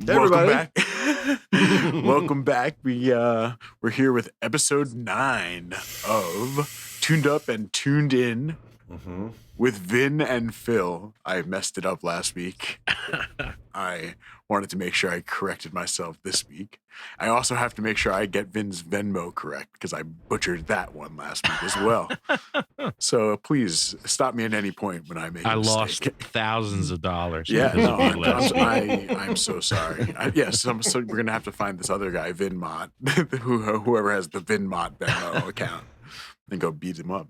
Welcome back. Welcome back. We're here with episode 9 of Tuned Up and Tuned In with Vin and Phil. I messed it up last week. I wanted to make sure I corrected myself this week. I also have to make sure I get Vin's Venmo correct because I butchered that one last week as well. So please stop me at any point when I make a mistake. I lost thousands of dollars. Yeah, no, I'm so sorry. So we're going to have to find this other guy, Vin Mott, whoever has the Vin Mott Venmo account, and go beat him up.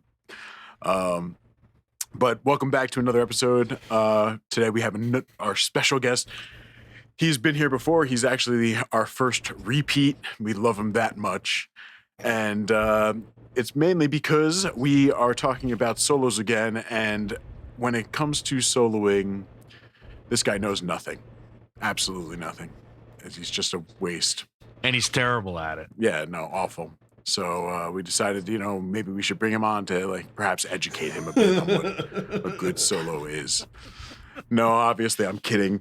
But welcome back to another episode. Today we have our special guest. He's been here before. He's actually our first repeat. We love him that much. And it's mainly because we are talking about solos again. And when it comes to soloing, this guy knows nothing. Absolutely nothing. He's just a waste. And he's terrible at it. Yeah, no, awful. So we decided, maybe we should bring him on to perhaps educate him a bit on what a good solo is. No, obviously I'm kidding.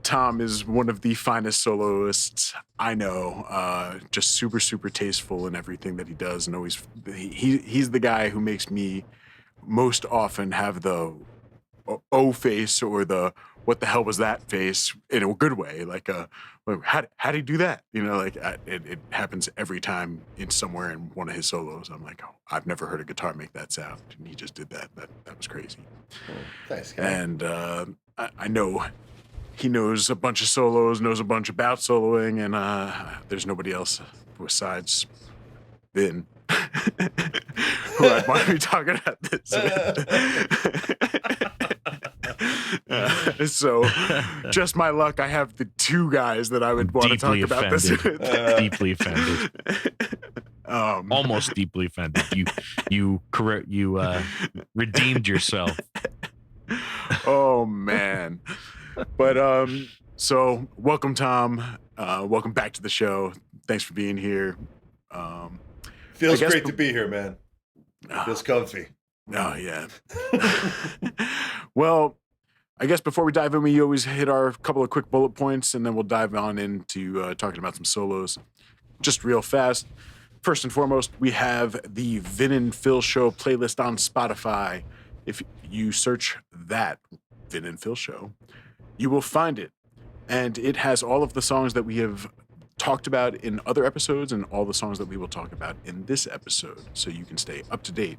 Tom is one of the finest soloists I know. Just super, super tasteful in everything that he does, and always he's the guy who makes me most often have the O face or the what the hell was that face in a good way, how did he do that? It happens every time somewhere in one of his solos. I'm like, oh, I've never heard a guitar make that sound, and he just did that. That was crazy. Oh, thanks, guy. And I know he knows a bunch of solos, knows a bunch about soloing, and there's nobody else besides Vin who I'd want to be talking about this with. So, just my luck, I have the two guys that I would want to talk about this with. Deeply offended. Almost deeply offended. You redeemed yourself. Oh man. But so welcome, Tom. Welcome back to the show. Thanks for being here. Feels great to be here, man. Feels comfy. Oh yeah. Well, I guess before we dive in, we always hit our couple of quick bullet points, and then we'll dive on into talking about some solos. Just real fast. First and foremost, we have the Vin and Phil Show playlist on Spotify. If you search that Vin and Phil Show, you will find it. And it has all of the songs that we have talked about in other episodes and all the songs that we will talk about in this episode. So you can stay up to date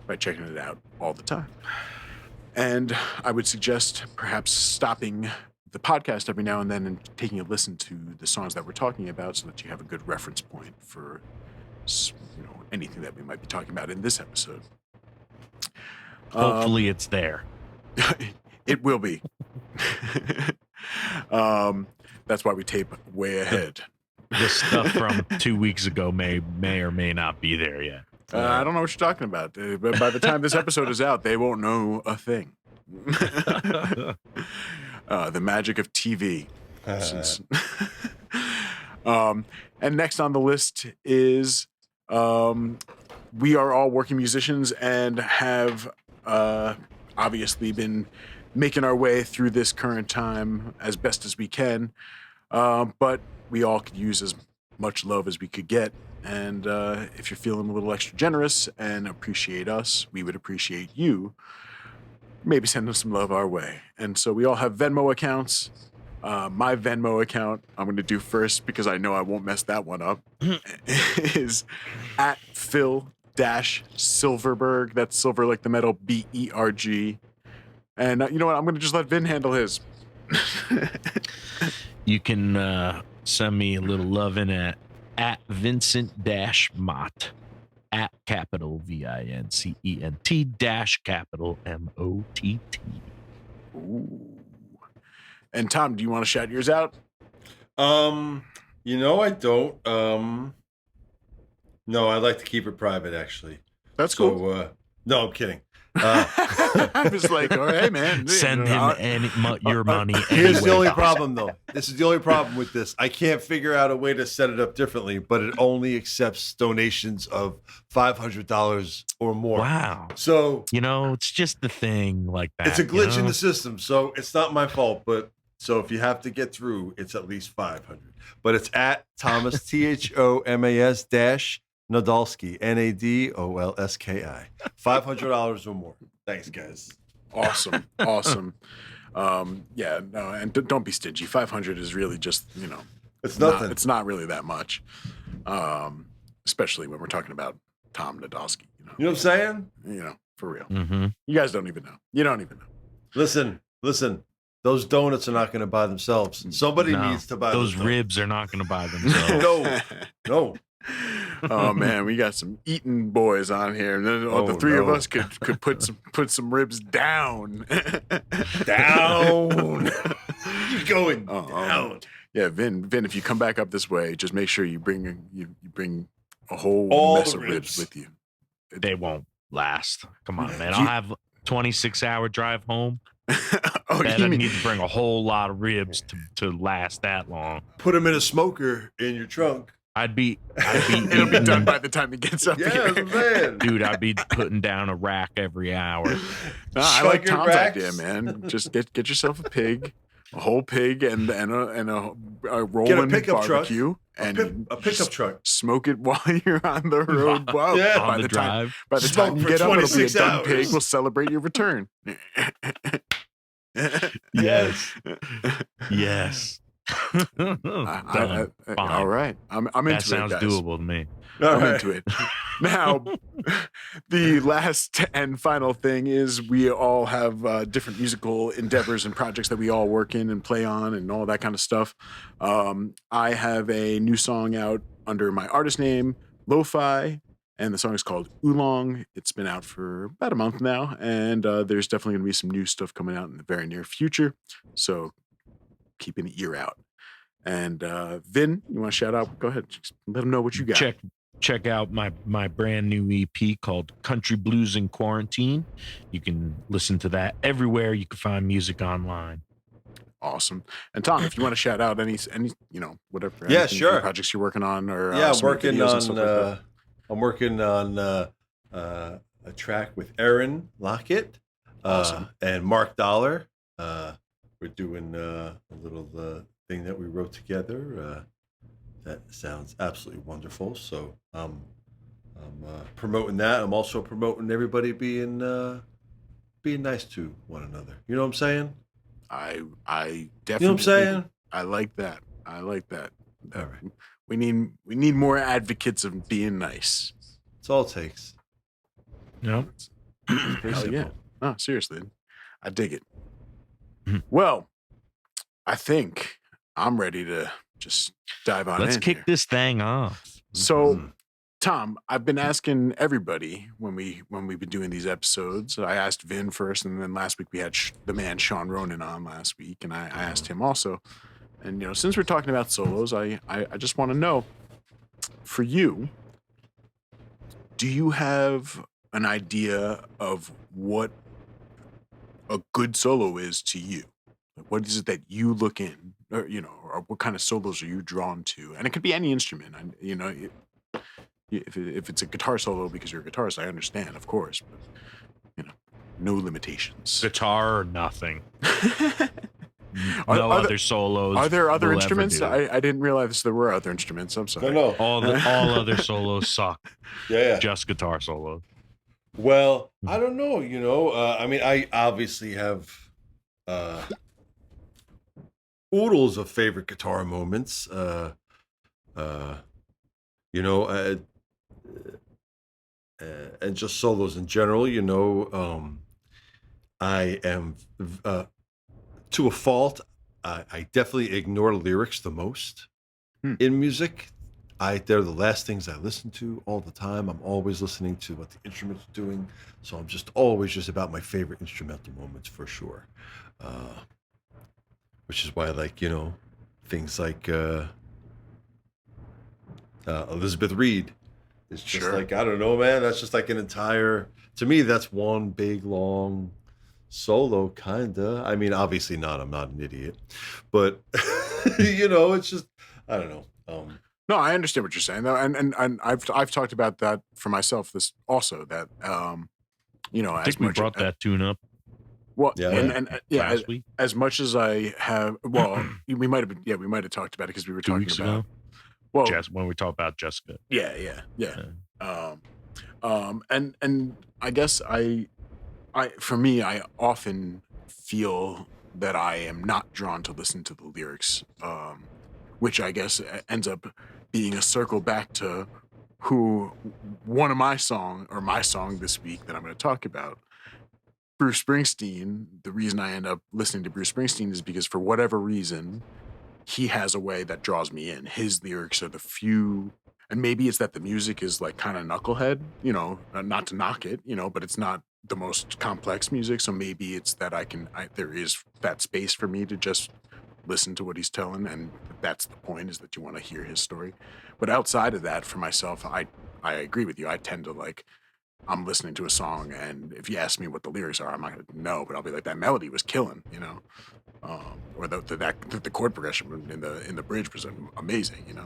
by checking it out all the time. And I would suggest perhaps stopping the podcast every now and then and taking a listen to the songs that we're talking about so that you have a good reference point for anything that we might be talking about in this episode. Hopefully it's there. It will be. That's why we tape way ahead. The stuff from 2 weeks ago may or may not be there yet. I don't know what you're talking about. But by the time this episode is out, they won't know a thing. The magic of TV. And next on the list is we are all working musicians and have obviously been making our way through this current time as best as we can. But we all could use as much love as we could get. And if you're feeling a little extra generous and appreciate us, we would appreciate you. Maybe send us some love our way. And so we all have Venmo accounts. My Venmo account, I'm going to do first because I know I won't mess that one up, is at Phil-Silverberg. That's silver like the metal, B-E-R-G. And you know what? I'm going to just let Vin handle his. You can send me a little love in at Vincent-Mott, at capital VINCENT dash capital MOTT. Ooh. And Tom, do you want to shout yours out? I don't. No, I'd like to keep it private, actually. That's cool. So, no, I'm kidding. I was like, all right, man. Send him your money. Here's the only problem, though. This is the only problem with this. I can't figure out a way to set it up differently, but it only accepts donations of $500 or more. Wow. So, it's just the thing like that. it's a glitch in the system, so it's not my fault, but So if you have to get through, it's at least 500. But it's at Thomas THOMAS dash Nadolski NADOLSKI. $500 or more. Thanks, guys. Awesome. Yeah, no, and don't be stingy. 500 is really just, It's nothing. It's not really that much, especially when we're talking about Tom Nadolski. You know what I'm saying? For real. Mm-hmm. You guys don't even know. You don't even know. Listen. Those donuts are not going to buy themselves. Somebody needs to buy those ribs are not going to buy themselves. No. Oh man, we got some eating boys on here. And then the three of us could put some ribs down. Down. You're going down. Yeah, Vin, if you come back up this way, just make sure you bring a whole All mess the of ribs with you. They won't last. Come on, man. I'll have 26-hour drive home. I need to bring a whole lot of ribs to last that long. Put them in a smoker in your trunk. I'd be It'll be done by the time he gets up here. Man. Dude, I'd be putting down a rack every hour. I like Chug your Tom's racks. idea, man. Just get yourself a pig, a whole pig, and a rolling pickup truck. barbecue, and A pickup truck. smoke it while you're on the road. Well, Yeah. On the drive. by the Smoke time you for get up, it'll be a 26 done hours. pig. We'll celebrate your return. Yes. Yes. All right, I'm into That sounds it, guys. doable to me. I'm into it. Now, the last and final thing is we all have different musical endeavors and projects that we all work in and play on and all that kind of stuff. I have a new song out under my artist name, Lo-Fi, and the song is called Oolong. It's been out for about a month now, and there's definitely going to be some new stuff coming out in the very near future. So keep an ear out. And Vin, you want to shout out? Go ahead. Just let them know what you got. Check out my brand new EP called Country Blues in Quarantine. You can listen to that everywhere you can find music online. Awesome. And Tom, if you want to shout out any whatever. Yeah, anything, sure. any projects you're working on, or Yeah, some videos and stuff like that. I'm working on a track with Aaron Lockett Awesome. and Mark Dollar. We're doing a little thing that we wrote together. That sounds absolutely wonderful. So I'm promoting that. I'm also promoting everybody being nice to one another. You know what I'm saying? I definitely. You know what I'm saying? I like that. All right. We need more advocates of being nice. That's all it takes. No. Pretty Hell yeah. simple. Oh, seriously. I dig it. Mhm. Well, I think I'm ready to just dive on Let's in kick here. this thing off. So, Tom, I've been asking everybody when we've been doing these episodes. I asked Vin first, and then last week we had the man Sean Ronan on last week, and I asked him also. And since we're talking about solos, I just want to know, for you, do you have an idea of what a good solo is to you? Like, what is it that you look in, or what kind of solos are you drawn to? And it could be any instrument. If it's a guitar solo because you're a guitarist, I understand, of course, but no limitations. Guitar or nothing. Are Other solos. Are there other will ever instruments? do. I didn't realize there were other instruments. I'm sorry. No. All other solos suck. Yeah. Just guitar solos. Well, I don't know. I mean, I obviously have oodles of favorite guitar moments. And just solos in general. I am to a fault. I definitely ignore lyrics the most in music. They're the last things I listen to all the time. I'm always listening to what the instrument's doing. So I'm just always about my favorite instrumental moments for sure. Which is why I like, things like Elizabeth Reed. It's just Sure. like, I don't know, man. That's just like to me, that's one big, long solo, kinda. I mean, obviously not. I'm not an idiot. But, it's just, I don't know. No, I understand what you're saying though, and I've talked about that for myself. This also that I think we brought that tune up. Well, Yeah. and yeah, last week, as much as I have, well, we might have been, we might have talked about it because we were 2 talking weeks about, ago. well, When we talk about Jessica. yeah. Yeah. And I guess for me, I often feel that I am not drawn to listen to the lyrics, which I guess ends up being a circle back to who my song this week that I'm going to talk about. Bruce Springsteen. The reason I end up listening to Bruce Springsteen is because for whatever reason, he has a way that draws me in. His lyrics are the few, and maybe it's that the music is like kind of knucklehead, not to knock it, but it's not the most complex music. So maybe it's that there is that space for me to just listen to what he's telling, and that's the point, is that you want to hear his story. But outside of that, for myself, I agree with you. I tend to like, I'm listening to a song, and if you ask me what the lyrics are, I'm not gonna know, but I'll be like, that melody was killing, or the chord progression in the bridge was amazing,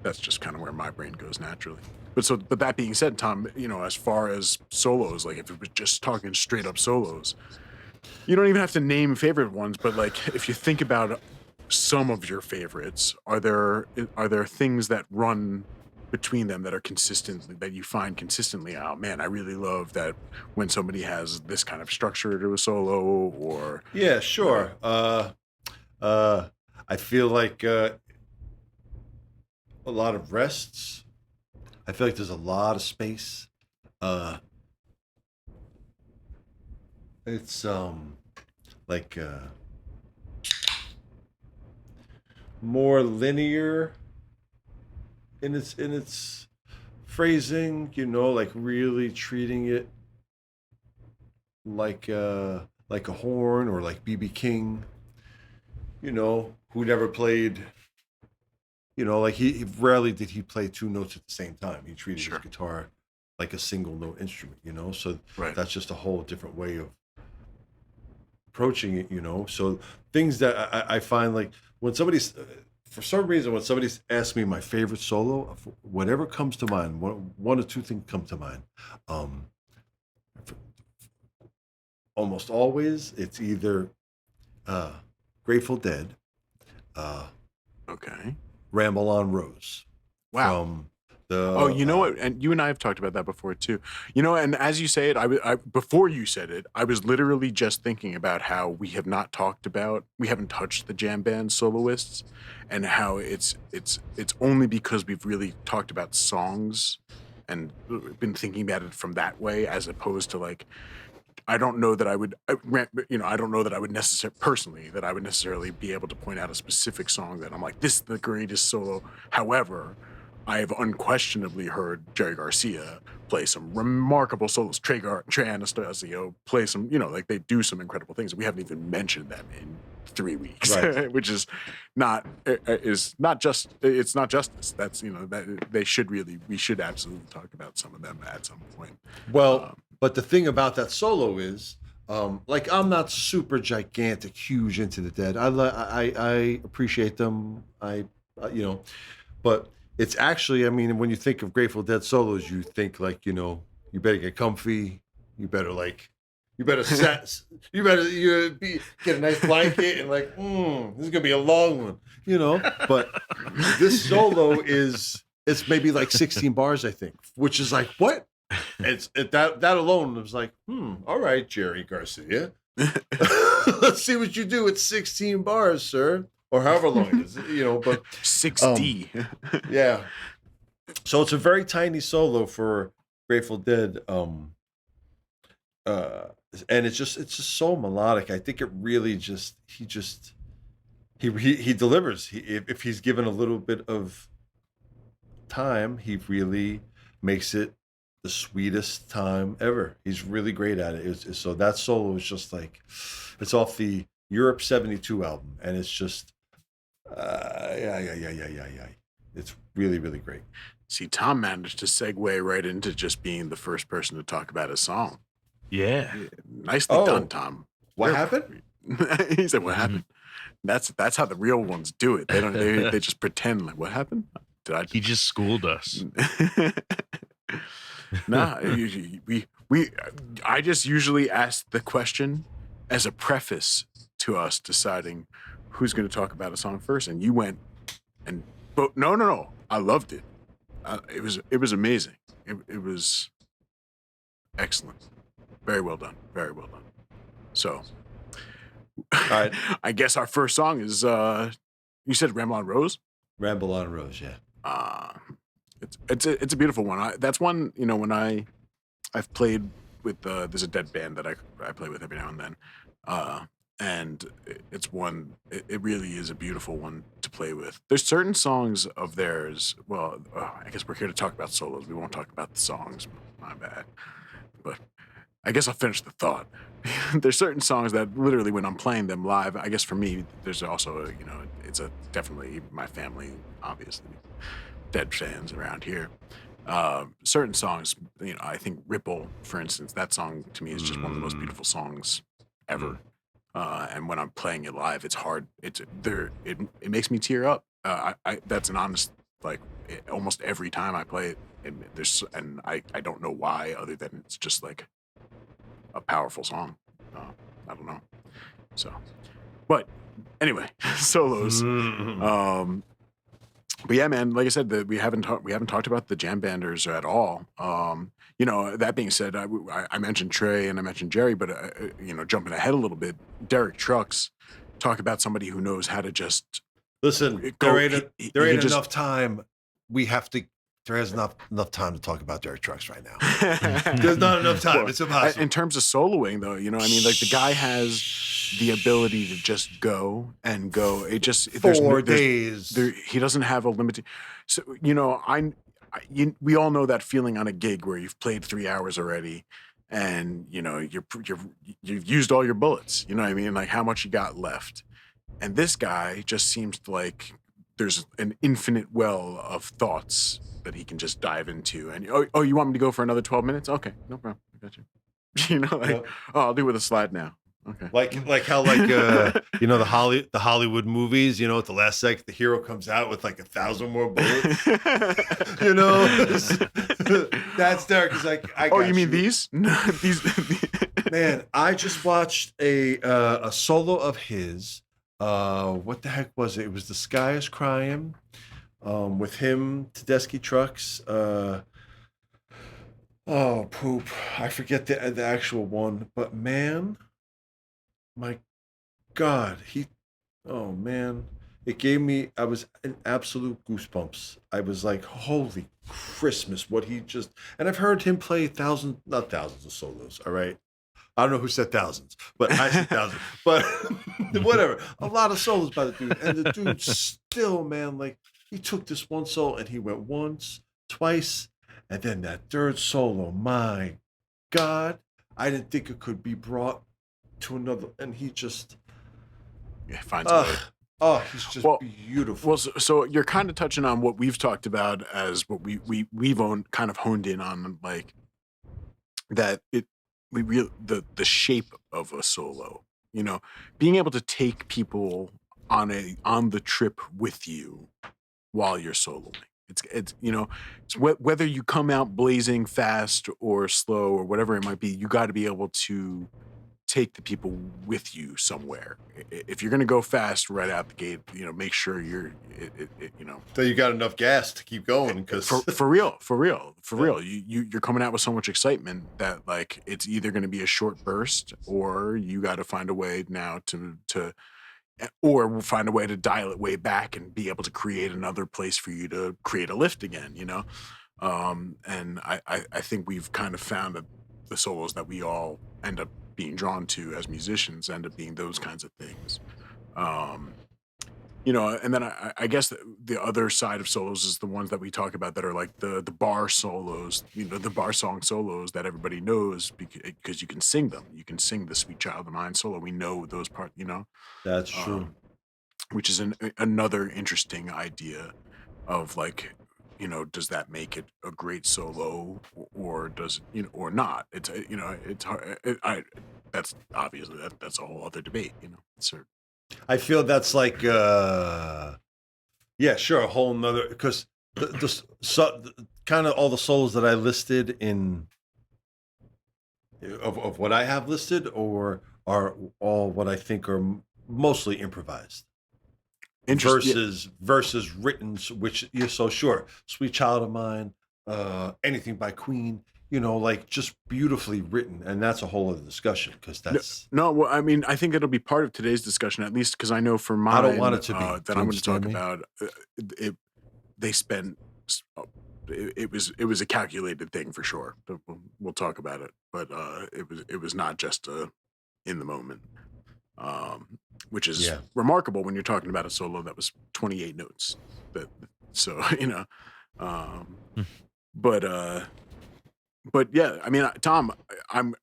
that's just kind of where my brain goes naturally. But that being said, Tom, as far as solos, like if it was just talking straight up solos, you don't even have to name favorite ones, but like if you think about some of your favorites, are there things that run between them that are consistent, that you find consistently, oh man, I really love that when somebody has this kind of structure to a solo, or Yeah, sure. I feel like a lot of rests. I feel like there's a lot of space. It's like more linear in its phrasing, like really treating it like a horn, or like BB King, who never played, like he rarely did he play two notes at the same time. He treated his guitar like a single note instrument, so right. That's just a whole different way of approaching it, so things that I find, like when somebody's for some reason, when somebody asks me my favorite solo, whatever comes to mind, one or two things come to mind. Almost always, it's either Grateful Dead, okay, Ramble on Rose. Wow. From the what? And you and I have talked about that before too. And as you say it, I before you said it, I was literally just thinking about how we haven't touched the jam band soloists, and how it's only because we've really talked about songs and been thinking about it from that way, as opposed to like, I don't know that I would, I don't know that I would necessarily be able to point out a specific song that I'm like, this is the greatest solo. However, I have unquestionably heard Jerry Garcia play some remarkable solos. Trey Anastasio play some, like they do some incredible things. We haven't even mentioned them in 3 weeks, right. Which is not justice. That's, that we should absolutely talk about some of them at some point. Well, but the thing about that solo is, like, I'm not super gigantic, huge into the Dead. I appreciate them. But it's actually, I mean, when you think of Grateful Dead solos, you think like, you better get comfy. You better get a nice blanket and like, this is gonna be a long one, But this solo it's maybe like 16 bars, I think, which is like, what? That alone was like, all right, Jerry Garcia. Let's see what you do with 16 bars, sir. Or however long it is, but 6D. Yeah. So it's a very tiny solo for Grateful Dead. And it's just so melodic. I think it really he delivers. If he's given a little bit of time, he really makes it the sweetest time ever. He's really great at it. So that solo is just like, it's off the Europe 72 album, and it's just it's really, really great. See, Tom managed to segue right into just being the first person to talk about a song. Yeah. Nicely done, Tom. What happened? He said, what happened? That's how the real ones do it. They don't. They just pretend like, what happened? He just schooled us. Nah, I just usually ask the question as a preface to us deciding who's going to talk about a song first, and you went and but no, I loved it. It was amazing. It was excellent. Very well done. Very well done. So, All right. I guess our first song is you said Ramble on Rose. Ramble on Rose, yeah. It's a beautiful one. That's one, you know, when I've played with there's a dead band that I play with every now and then, and it's one. It really is a beautiful one to play with. There's certain songs of theirs. Well, I guess we're here to talk about solos. We won't talk about the songs. My bad. But I guess I'll finish the thought. There's certain songs that literally when I'm playing them live, I guess for me, there's also, you know, it's definitely my family, obviously, dead fans around here. Certain songs, you know, I think Ripple, for instance, that song to me is just one of the most beautiful songs ever. And when I'm playing it live, it's hard. It makes me tear up. That's an honest, like, almost every time I play it, I don't know why, other than it's just like a powerful song. I don't know. So, but anyway, solos. But yeah, man, like I said, we haven't talked about the jam banders at all. You know, that being said, I mentioned Trey and I mentioned Jerry, but you know, jumping ahead a little bit, Derek Trucks, talk about somebody who knows how to just listen. There ain't enough time. There is enough time to talk about Derek Trucks right now. There's not enough time. It's impossible. In terms of soloing, though, you know, I mean, like the guy has the ability to just go and go. It just 4 days. He doesn't have a limited. So you know, we all know that feeling on a gig where you've played 3 hours already, and you know you've used all your bullets. You know what I mean? Like how much you got left, and this guy just seems like there's an infinite well of thoughts that he can just dive into. And oh, you want me to go for another 12 minutes? Okay, no problem. I got you. You know, like, oh, I'll do with a slide now. Okay. Like how you know, the Hollywood movies, you know, at the last second the hero comes out with like 1,000 more bullets. You know, that's Derek. He's like, I got oh, you mean these? No, these. Man, I just watched a solo of his. What the heck was it? It was The Sky Is Crying. With him, Tedeschi Trucks. Oh, poop. I forget the actual one. But man, my God, oh man. I was in absolute goosebumps. I was like, holy Christmas, what he just, and I've heard him play not thousands of solos, all right? I don't know who said thousands, but I said thousands. But whatever. A lot of solos by the dude. And the dude still, man, like, he took this one solo and he went once, twice, and then that third solo, my God, I didn't think it could be brought to another. And he just finds a way. Oh, he's just beautiful. Well, so you're kind of touching on what we've talked about as what we've kind of honed in on, like that the shape of a solo. You know, being able to take people on the trip with you while you're soloing. It's you know, it's whether you come out blazing fast or slow or whatever it might be, you got to be able to take the people with you somewhere. If you're going to go fast right out the gate, you know, make sure you know, so you got enough gas to keep going, because for real, you're coming out with so much excitement that like it's either going to be a short burst or you got to find a way now or find a way to dial it way back and be able to create another place for you to create a lift again, you know? And I think we've kind of found that the solos that we all end up being drawn to as musicians end up being those kinds of things. You know, and then I guess the other side of solos is the ones that we talk about that are like the bar solos, you know, the bar song solos that everybody knows because you can sing them. You can sing the Sweet Child of Mine solo. We know those parts, you know. That's true. Which is another interesting idea of like, you know, does that make it a great solo or does, you know, or not? It's, you know, it's hard. That's obviously that's a whole other debate, you know. So I feel that's like, yeah, sure, a whole nother, because the kind of all the solos that I listed in of what I have listed, or are all what I think are mostly improvised versus written, which you're so sure. Sweet Child of Mine, anything by Queen, like just beautifully written, and that's a whole other discussion because that's no. Well, I mean, I think it'll be part of today's discussion, at least because I know for mine, I don't want it to be that I'm going to talk about. They spent. It was a calculated thing for sure. We'll talk about it, but it was not just in the moment, which is remarkable when you're talking about a solo that was 28 notes. So but yeah, I mean, Tom,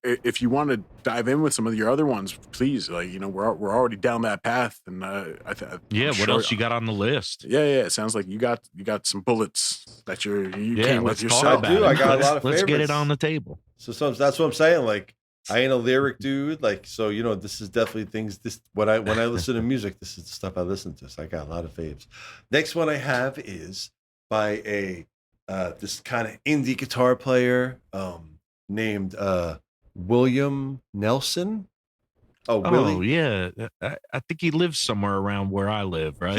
if you want to dive in with some of your other ones, please. We're already down that path, and what else you got on the list? Yeah. It sounds like you got some bullets that you came with yourself. yourself. I do. I got a lot of favorites. Let's get it on the table. So that's what I'm saying. Like, I ain't a lyric dude. Like, so this is definitely things. When I listen to music, this is the stuff I listen to. So I got a lot of faves. Next one I have is by a this kind of indie guitar player named William Nelson. Willie? Yeah. I think he lives somewhere around where I live, right?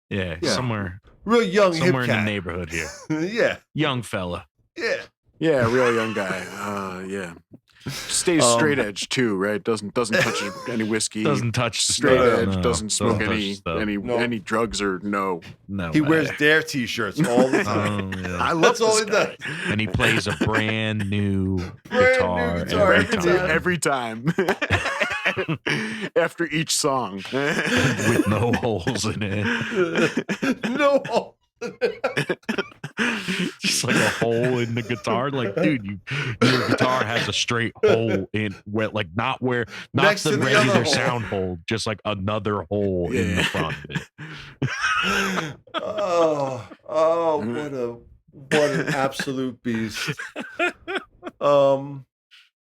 Yeah. Somewhere Real young, somewhere hip in cat. the neighborhood here. Yeah. Young fella. Yeah, real young guy. Yeah. Stays straight edge too, right? Doesn't touch any whiskey. Doesn't touch straight edge. No, doesn't smoke no. any drugs or no. He wears Dare t-shirts all the time. I love all this guy. And he plays a brand new guitar every time. After each song, with no holes in it. No hole. Just like a hole in the guitar. Like, dude, your guitar has a straight hole in where, like, not Next the to the regular other sound hole, just like another hole in the front of it. What an absolute beast.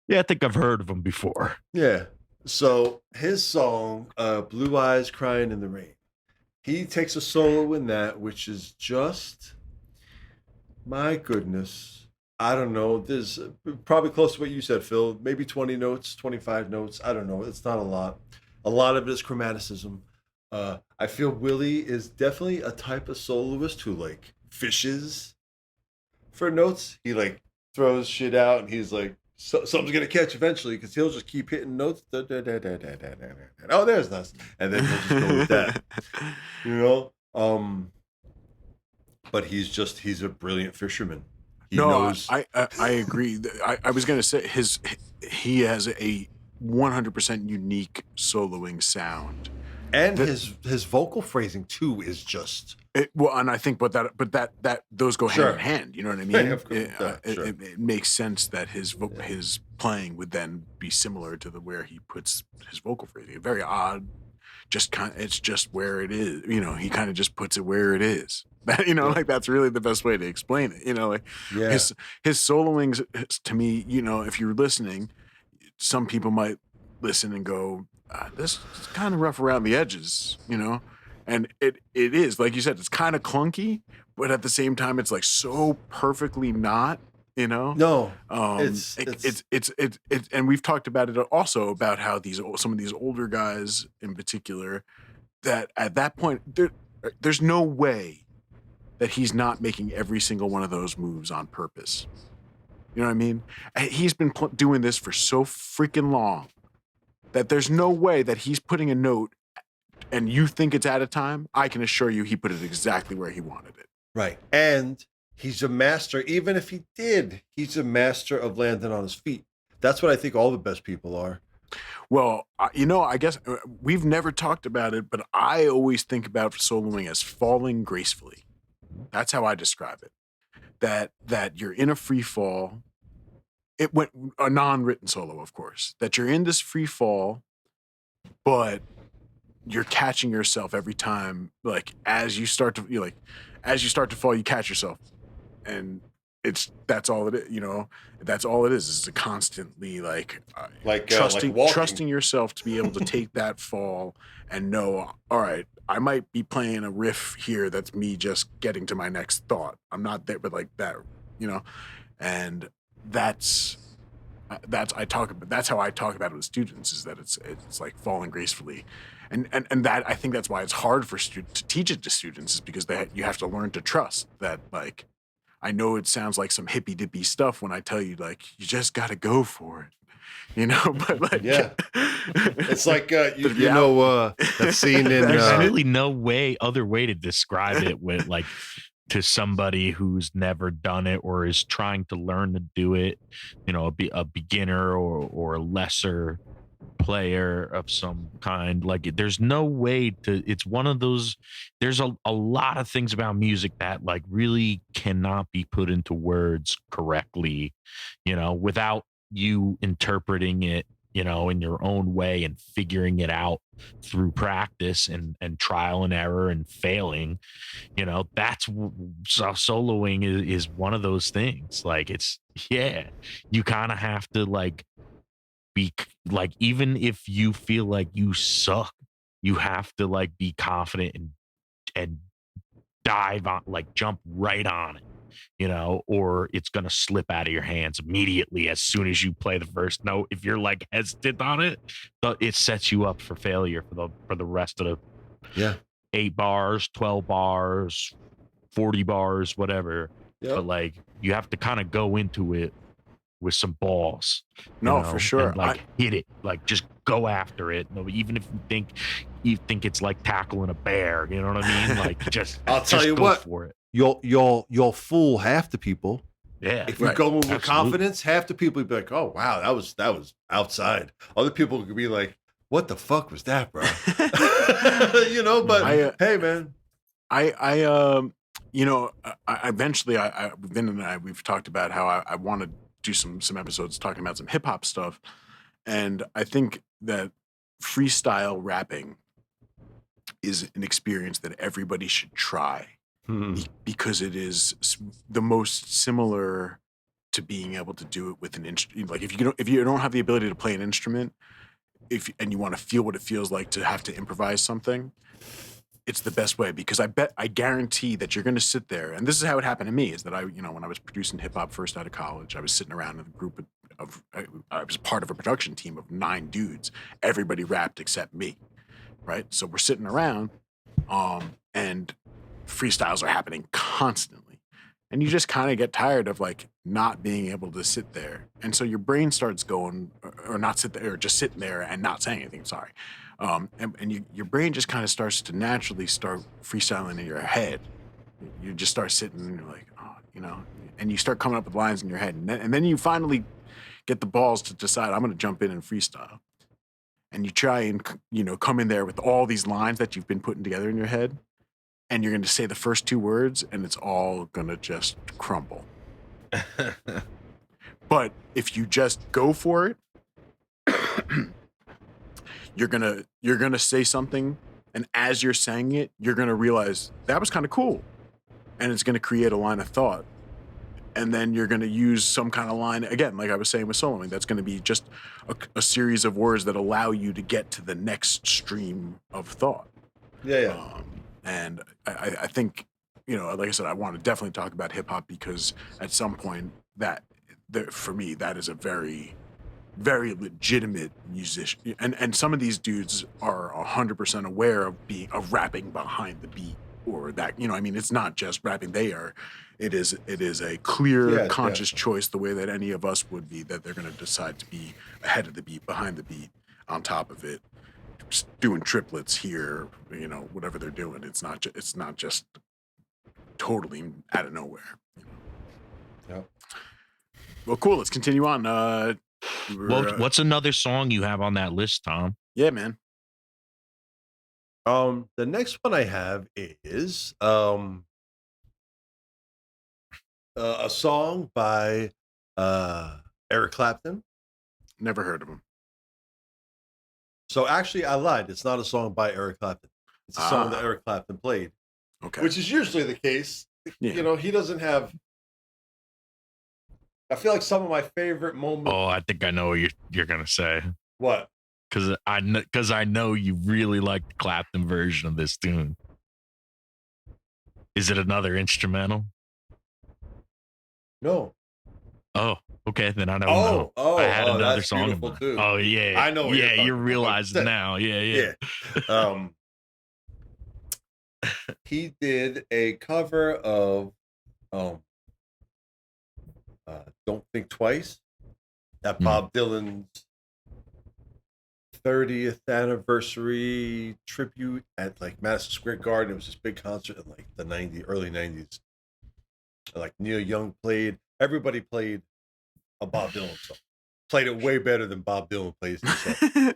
Yeah, I think I've heard of him before. Yeah. So his song, Blue Eyes Crying in the Rain, he takes a solo in that, which is just, my goodness. I don't know. There's probably close to what you said, Phil. Maybe 20 notes, 25 notes. I don't know. It's not a lot. A lot of it is chromaticism. I feel Willie is definitely a type of soloist who like fishes for notes. He like throws shit out and he's like, something's gonna catch eventually because he'll just keep hitting notes. Oh, there's this, and then he'll just go with that. But he's a brilliant fisherman. He knows. I agree. I was gonna say he has a 100% unique soloing sound, and his vocal phrasing too is just. And I think, but that those go hand in hand. You know what I mean? It makes sense that his playing would then be similar to where he puts his vocal phrasing. Very odd. It's just where it is. He kind of just puts it where it is. Like that's really the best way to explain it. His soloings to me. If you're listening, some people might listen and go, "This is kind of rough around the edges," And it is, like you said, it's kind of clunky, but at the same time, it's like so perfectly not, No, it's and we've talked about it also about how some of these older guys in particular, that at that point there's no way that he's not making every single one of those moves on purpose. You know what I mean? He's been doing this for so freaking long that there's no way that he's putting a note and you think it's out of time. I can assure you he put it exactly where he wanted it. Right. And he's a master, even if he did, he's a master of landing on his feet. That's what I think all the best people are. Well, I guess we've never talked about it, but I always think about soloing as falling gracefully. That's how I describe it. That you're in a free fall. It went a non-written solo, of course. That you're in this free fall, but you're catching yourself every time. Like as you start to fall, you catch yourself, and that's all it is. That's all it is. It's a constantly trusting yourself to be able to take that fall and know, all right, I might be playing a riff here that's me just getting to my next thought. I'm not there, but like that, and that's that's how I talk about it with students, is that it's like falling gracefully, and that I think that's why it's hard for to teach it to students, is because you have to learn to trust that, like, I know it sounds like some hippy dippy stuff when I tell you, like, you just got to go for it, but like, yeah, it's like that scene in there's really no other way to describe it with, like, to somebody who's never done it or is trying to learn to do it, a beginner or a lesser player of some kind. Like, there's no way to, it's one of those, there's a lot of things about music that, like, really cannot be put into words correctly, without you interpreting it, in your own way and figuring it out through practice and trial and error and failing. That's soloing is one of those things. Like, you kind of have to, like, be like, even if you feel like you suck, you have to, like, be confident and dive on, like, jump right on it, or it's going to slip out of your hands immediately as soon as you play the first note. If you're, like, hesitant on it, but it sets you up for failure for the rest of the 8 bars, 12 bars, 40 bars, whatever. Yep. But, like, you have to kind of go into it with some balls. No, for sure. And, like, hit it, like, just go after it. Even if you think it's like tackling a bear, you know what I mean? Like, I'll tell you what, for it. You'll fool half the people. Yeah. If you go in with confidence, half the people will be like, "Oh wow, that was outside." Other people could be like, "What the fuck was that, bro?" But hey, man, eventually, Vin and I, we've talked about how I want to do some episodes talking about some hip hop stuff, and I think that freestyle rapping is an experience that everybody should try, because it is the most similar to being able to do it with an instrument. Like, if you don't have the ability to play an instrument, and you want to feel what it feels like to have to improvise something, it's the best way, because I guarantee that you're going to sit there, and this is how it happened to me, is that when I was producing hip hop first out of college, I was sitting around in a group I was part of a production team of 9 dudes. Everybody rapped except me, right? So we're sitting around, and freestyles are happening constantly, and you just kind of get tired of, like, not being able to sit there, and so your brain starts going, or not sit there, or just sitting there and not saying anything. Sorry. Your brain just kind of starts to naturally start freestyling in your head. You just start sitting and you're like, and you start coming up with lines in your head. And then you finally get the balls to decide, I'm going to jump in and freestyle. And you try and, come in there with all these lines that you've been putting together in your head. And you're going to say the first 2 words and it's all going to just crumble. But if you just go for it, you're gonna say something, and as you're saying it, you're gonna realize that was kind of cool, and it's gonna create a line of thought, and then you're gonna use some kind of line again, like I was saying with soloing. That's gonna be just a series of words that allow you to get to the next stream of thought. Yeah. And I think, like I said, I want to definitely talk about hip hop, because at some point for me, that is a very, very legitimate musician, and some of these dudes are 100% aware of rapping behind the beat, or that, it's not just rapping. It is a clear, conscious choice, the way that any of us would be, that they're going to decide to be ahead of the beat, behind the beat, on top of it, just doing triplets here, whatever they're doing. It's not just totally out of nowhere. Yep. Well, cool. Let's continue on. What's another song you have on that list, Tom? Yeah, man. The next one I have is a song by Eric Clapton. Never heard of him. So actually, I lied. It's not a song by Eric Clapton. It's a song that Eric Clapton played. Okay. Which is usually the case. Yeah. He doesn't have. I feel like some of my favorite moments. Oh, I think I know what you're gonna say. What? Because I know you really like the Clapton version of this tune. Is it another instrumental? No. Oh, okay. Then I don't know. I had another That's song in beautiful mind. too. Oh yeah, I know what you're yeah. talking You're about. realizing 100%. now. Yeah, yeah. Yeah. Um, he did a cover of um, "Don't Think Twice" at Hmm. Bob Dylan's 30th anniversary tribute at like Madison Square Garden. It was this big concert in like the early 90s. Like Neil Young played. Everybody played a Bob Dylan song. Played it way better than Bob Dylan plays himself.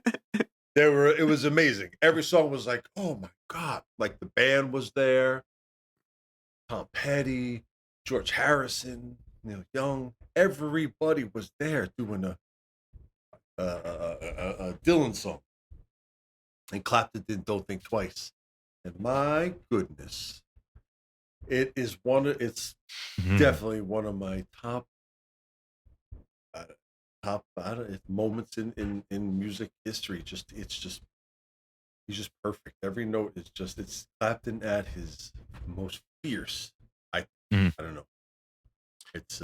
It was amazing. Every song was like, oh my God. Like the band was there, Tom Petty, George Harrison, Neil Young. Everybody was there doing a Dylan song. And Clapton did "Don't Think Twice." And my goodness, it's Mhm. definitely one of my uh, I don't moments in music history. It's just he's just perfect. Every note is just it's Clapton at his most fierce. I Mhm. I don't know. It's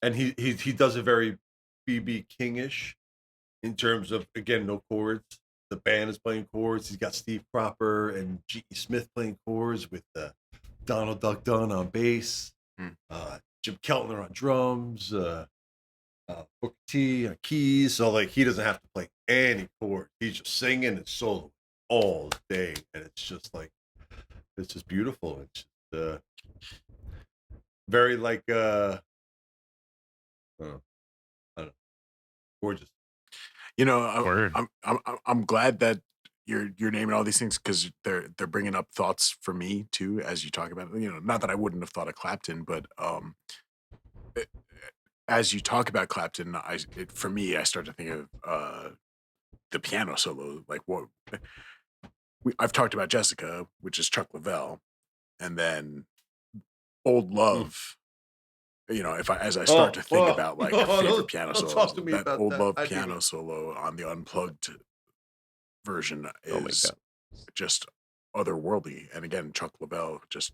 and he does it very BB Kingish in terms of, again, no chords. The band is playing chords. He's got Steve Cropper and G.E. Smith playing chords with Donald Duck Dunn on bass, Hmm. Jim Keltner on drums, Booker T on keys. So like he doesn't have to play any chord. He's just singing and solo all day, and it's just beautiful. It's just, very like uh, I don't know, gorgeous. You know, Word. I'm glad that you're naming all these things because they're bringing up thoughts for me too as you talk about it. You know, not that I wouldn't have thought of Clapton, but eh, as you talk about Clapton, for me, I start to think of the piano solo. Like what I've talked about Jessica, which is Chuck Leavell, and then Old Mm. Love. You know, if I as I start to think Oh, about like no, favorite piano don't solos, talk to me that about Old that. Love I didn't even. piano solo on the unplugged version Oh my is God. just otherworldly. And again, Chuck Leavell just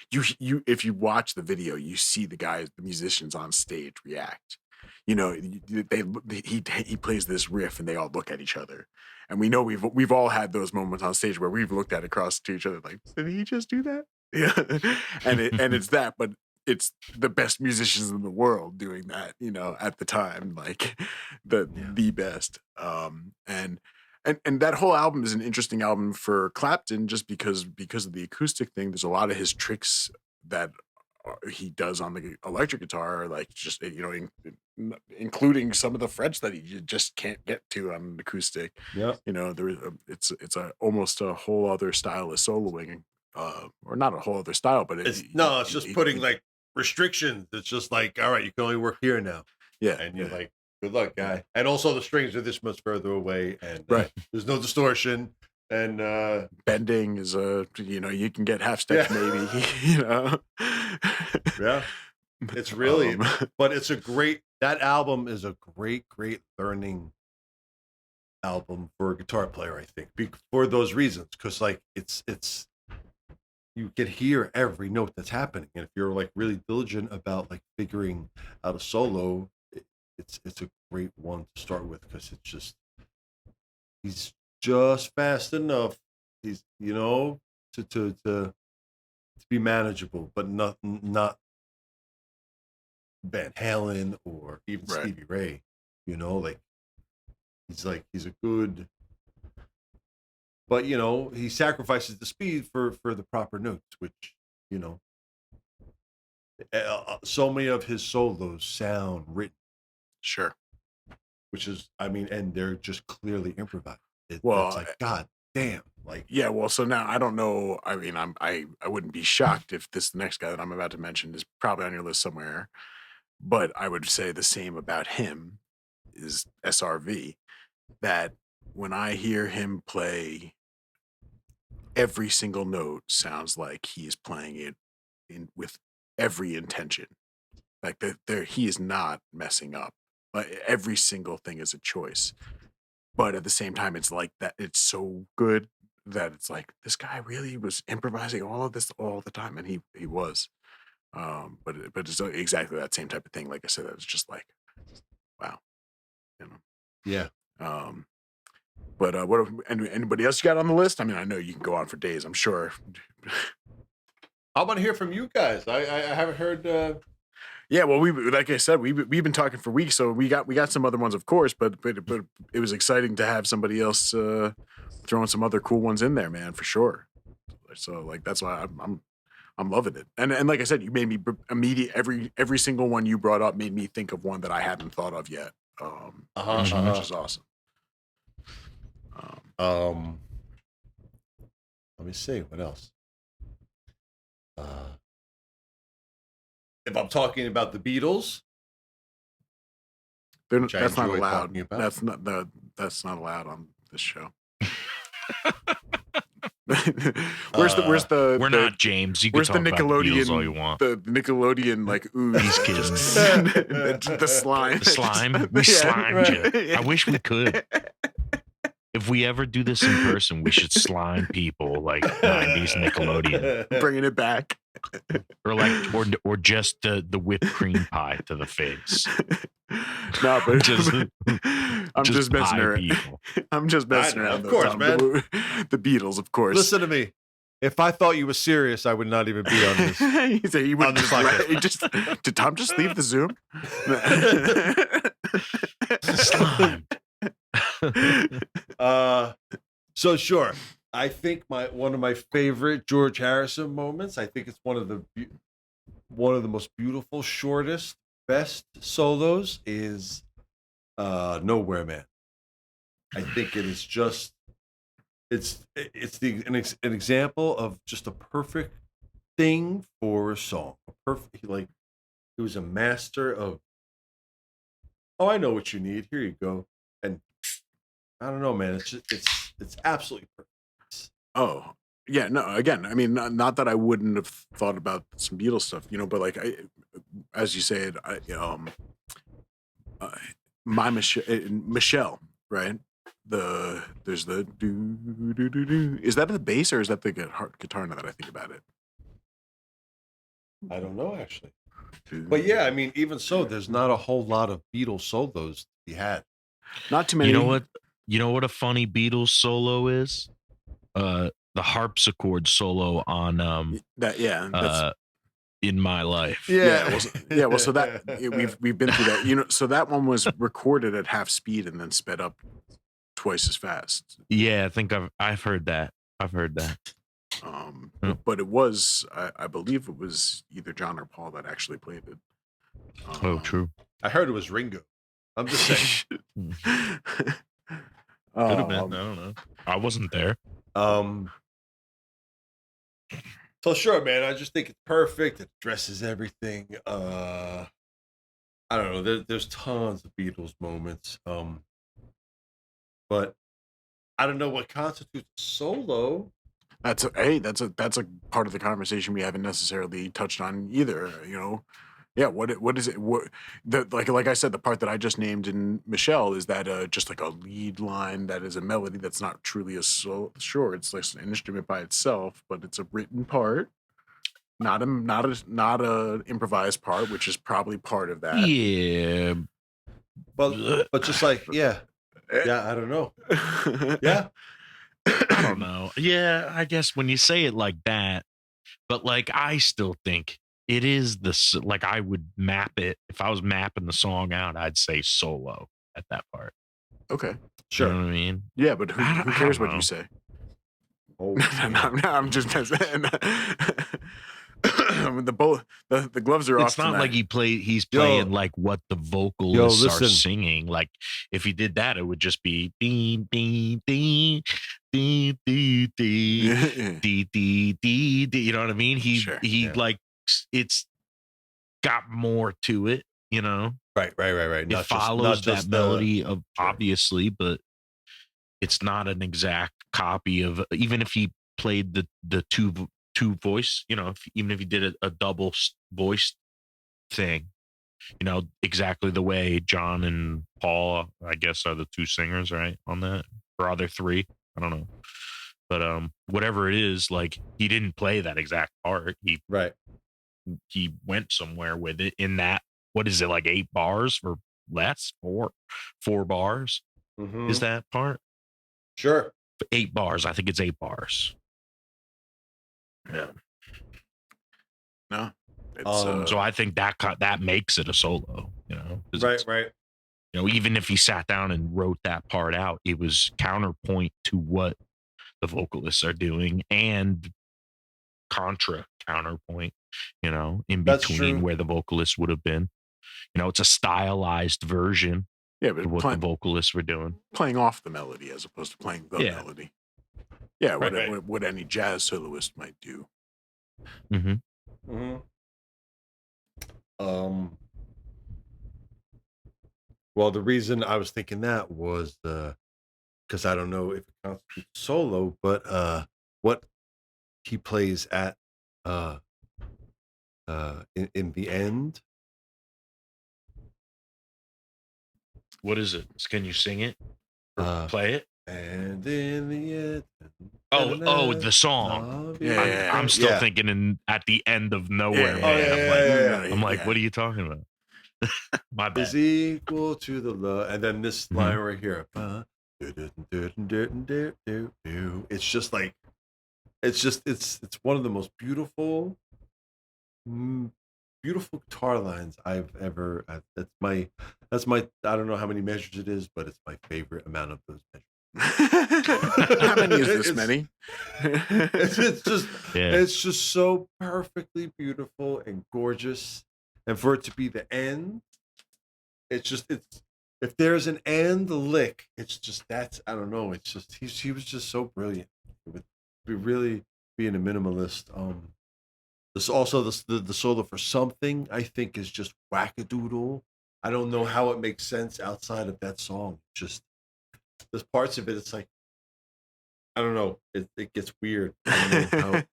you if you watch the video, you see the musicians on stage react. You know, he plays this riff and they all look at each other. And we know we've all had those moments on stage where we've looked at across to each other like, did he just do that? Yeah. And it's that, but it's the best musicians in the world doing that, you know, at the time, like Yeah. the best. And that whole album is an interesting album for Clapton just because of the acoustic thing. There's a lot of his tricks that he does on the electric guitar, like just you know, including some of the frets that he just can't get to on an acoustic. Yeah. You know, it's a almost a whole other style of soloing, or not a whole other style, but It's just putting like restrictions. It's just like, all right, you can only work here now. yeah, And you're yeah, like, good luck, guy. And also the strings are this much further away and right. there's no distortion. And Bending is a you know you can get half yeah. steps maybe you know. Yeah. It's really, um, but that album is a great learning album for a guitar player, I think, for those reasons. Cause like it's, you can hear every note that's happening. And if you're like really diligent about like figuring out a solo, it's a great one to start with because it's just he's just fast enough. He's to be manageable, but not Van Halen or even right. Stevie Ray. Like he's a good, but he sacrifices the speed for the proper notes, which you know so many of his solos sound written, Sure. which is, I mean, and they're just clearly improvised. It's Well, like, God damn, like, yeah. Well, so now I don't know. I mean, I wouldn't be shocked if this next guy that I'm about to mention is probably on your list somewhere. But I would say the same about him is SRV. That when I hear him play, every single note sounds like he is playing it in with every intention. Like there, he is not messing up. Like every single thing is a choice. But at the same time, it's like that. It's so good that it's like this guy really was improvising all of this all the time, and he was. But it's exactly that same type of thing. Like I said, it's just like, wow, you know. Yeah. But what anybody else you got on the list? I mean, I know you can go on for days, I'm sure. I want to hear from you guys. I haven't heard. Yeah, well, like I said, we've been talking for weeks, so we got some other ones, of course, but it was exciting to have somebody else throwing some other cool ones in there, man, for sure. So like that's why I'm loving it, and like I said, you made me every single one you brought up made me think of one that I hadn't thought of yet, which is awesome. Let me see what else. If I'm talking about the Beatles, that's not enjoy allowed. talking about. That's not allowed on this show. Where's the? We're not James. You can where's talk the about the Beatles Nickelodeon? all you want. The Nickelodeon like ooze. These kids. the slime. The slime. We slimed you. I wish we could. If we ever do this in person, we should slime people like 90s Nickelodeon, Bringing it back, or like, or just the whipped cream pie to the face. No, but I'm just just messing pie around. people. I'm just messing around. Of course, man. The Beatles, of course. Listen to me. If I thought you were serious, I would not even be on this. He said he would on this did Tom just leave the Zoom? Slime. So sure. I think one of my favorite George Harrison moments. I think it's one of the most beautiful, shortest, best solos is "Nowhere Man." I think it is just it's an example of just a perfect thing for a song. A perfect he was a master of. Oh, I know what you need. Here you go. And I don't know, man. It's absolutely perfect. Oh, yeah. No, again, I mean, not that I wouldn't have thought about some Beatles stuff, but like as you said, Michelle, right? There's the do. Is that the bass or is that the guitar? Now that I think about it, I don't know actually. But yeah, I mean, even so, there's not a whole lot of Beatles solos he had. Not too many. You know what? You know what a funny Beatles solo is? The harpsichord solo on that's In My Life. Well, so that we've been through that. So that one was recorded at half speed and then sped up twice as fast. Yeah, I think I've heard that. But it was I believe it was either John or Paul that actually played it. True. I heard it was Ringo. I'm just saying. Could have been. I don't know. I wasn't there. So sure, man. I just think it's perfect. It addresses everything. I don't know. There's tons of Beatles moments. But I don't know what constitutes a solo. That's a part of the conversation we haven't necessarily touched on either. Yeah. What is it? Like I said, the part that I just named in Michelle is that just like a lead line that is a melody that's not truly a solo. Sure, it's like an instrument by itself, but it's a written part, not a improvised part, which is probably part of that. Yeah. But just like yeah, I don't know. Yeah. I don't know. Yeah, I guess when you say it like that, but like I still think it is like I would map it. If I was mapping the song out, I'd say solo at that part. Okay. Sure. You know what I mean? Yeah, but who cares what you say? Oh, no, I'm just the gloves are off. It's not tonight. like he's playing like what the vocalists are singing. Like if he did that, it would just be dee dee dee dee dee dee dee dee dee. You know what I mean? He like it's got more to it. Right. It follows that melody of obviously, but it's not an exact copy of. Even if he played the two voice, even if he did a double voice thing, exactly the way John and Paul, I guess, are the two singers, right? On that, or are there three? I don't know. But whatever it is, like he didn't play that exact part. He he went somewhere with it in that. What is it, like 8 bars or less? Four bars is that part? Sure. 8 bars. I think it's 8 bars. Yeah. No, it's So I think that makes it a solo. 'Cause Right, it's, right. even if he sat down and wrote that part out, it was counterpoint to what the vocalists are doing and contra counterpoint, in That's between true. where the vocalists would have been. It's a stylized version yeah, of but what the vocalists were doing. playing off the melody as opposed to playing the Yeah. melody. Yeah, Right. what any jazz soloist might do. Mm-hmm. Mm-hmm. Well, the reason I was thinking that was because I don't know if it constitutes solo, but what he plays at in the end. What is it? Can you sing it or play it? And in the end. Oh, the song. Yeah. I'm still thinking at the end of Nowhere Yeah. Man. I'm like, what are you talking about? My bad. Is equal to the love, and then this line right here. It's just like, it's one of the most beautiful guitar lines I've ever. That's my. I don't know how many measures it is, but it's my favorite amount of those measures. How many is this many? It's just so perfectly beautiful and gorgeous, and for it to be the end, it's if there's an end lick, it's just that's I don't know. It's just he was just so brilliant. With really being a minimalist. This also the solo for Something I think is just wackadoodle. I don't know how it makes sense outside of that song. Just there's parts of it. It's like I don't know. It gets weird. I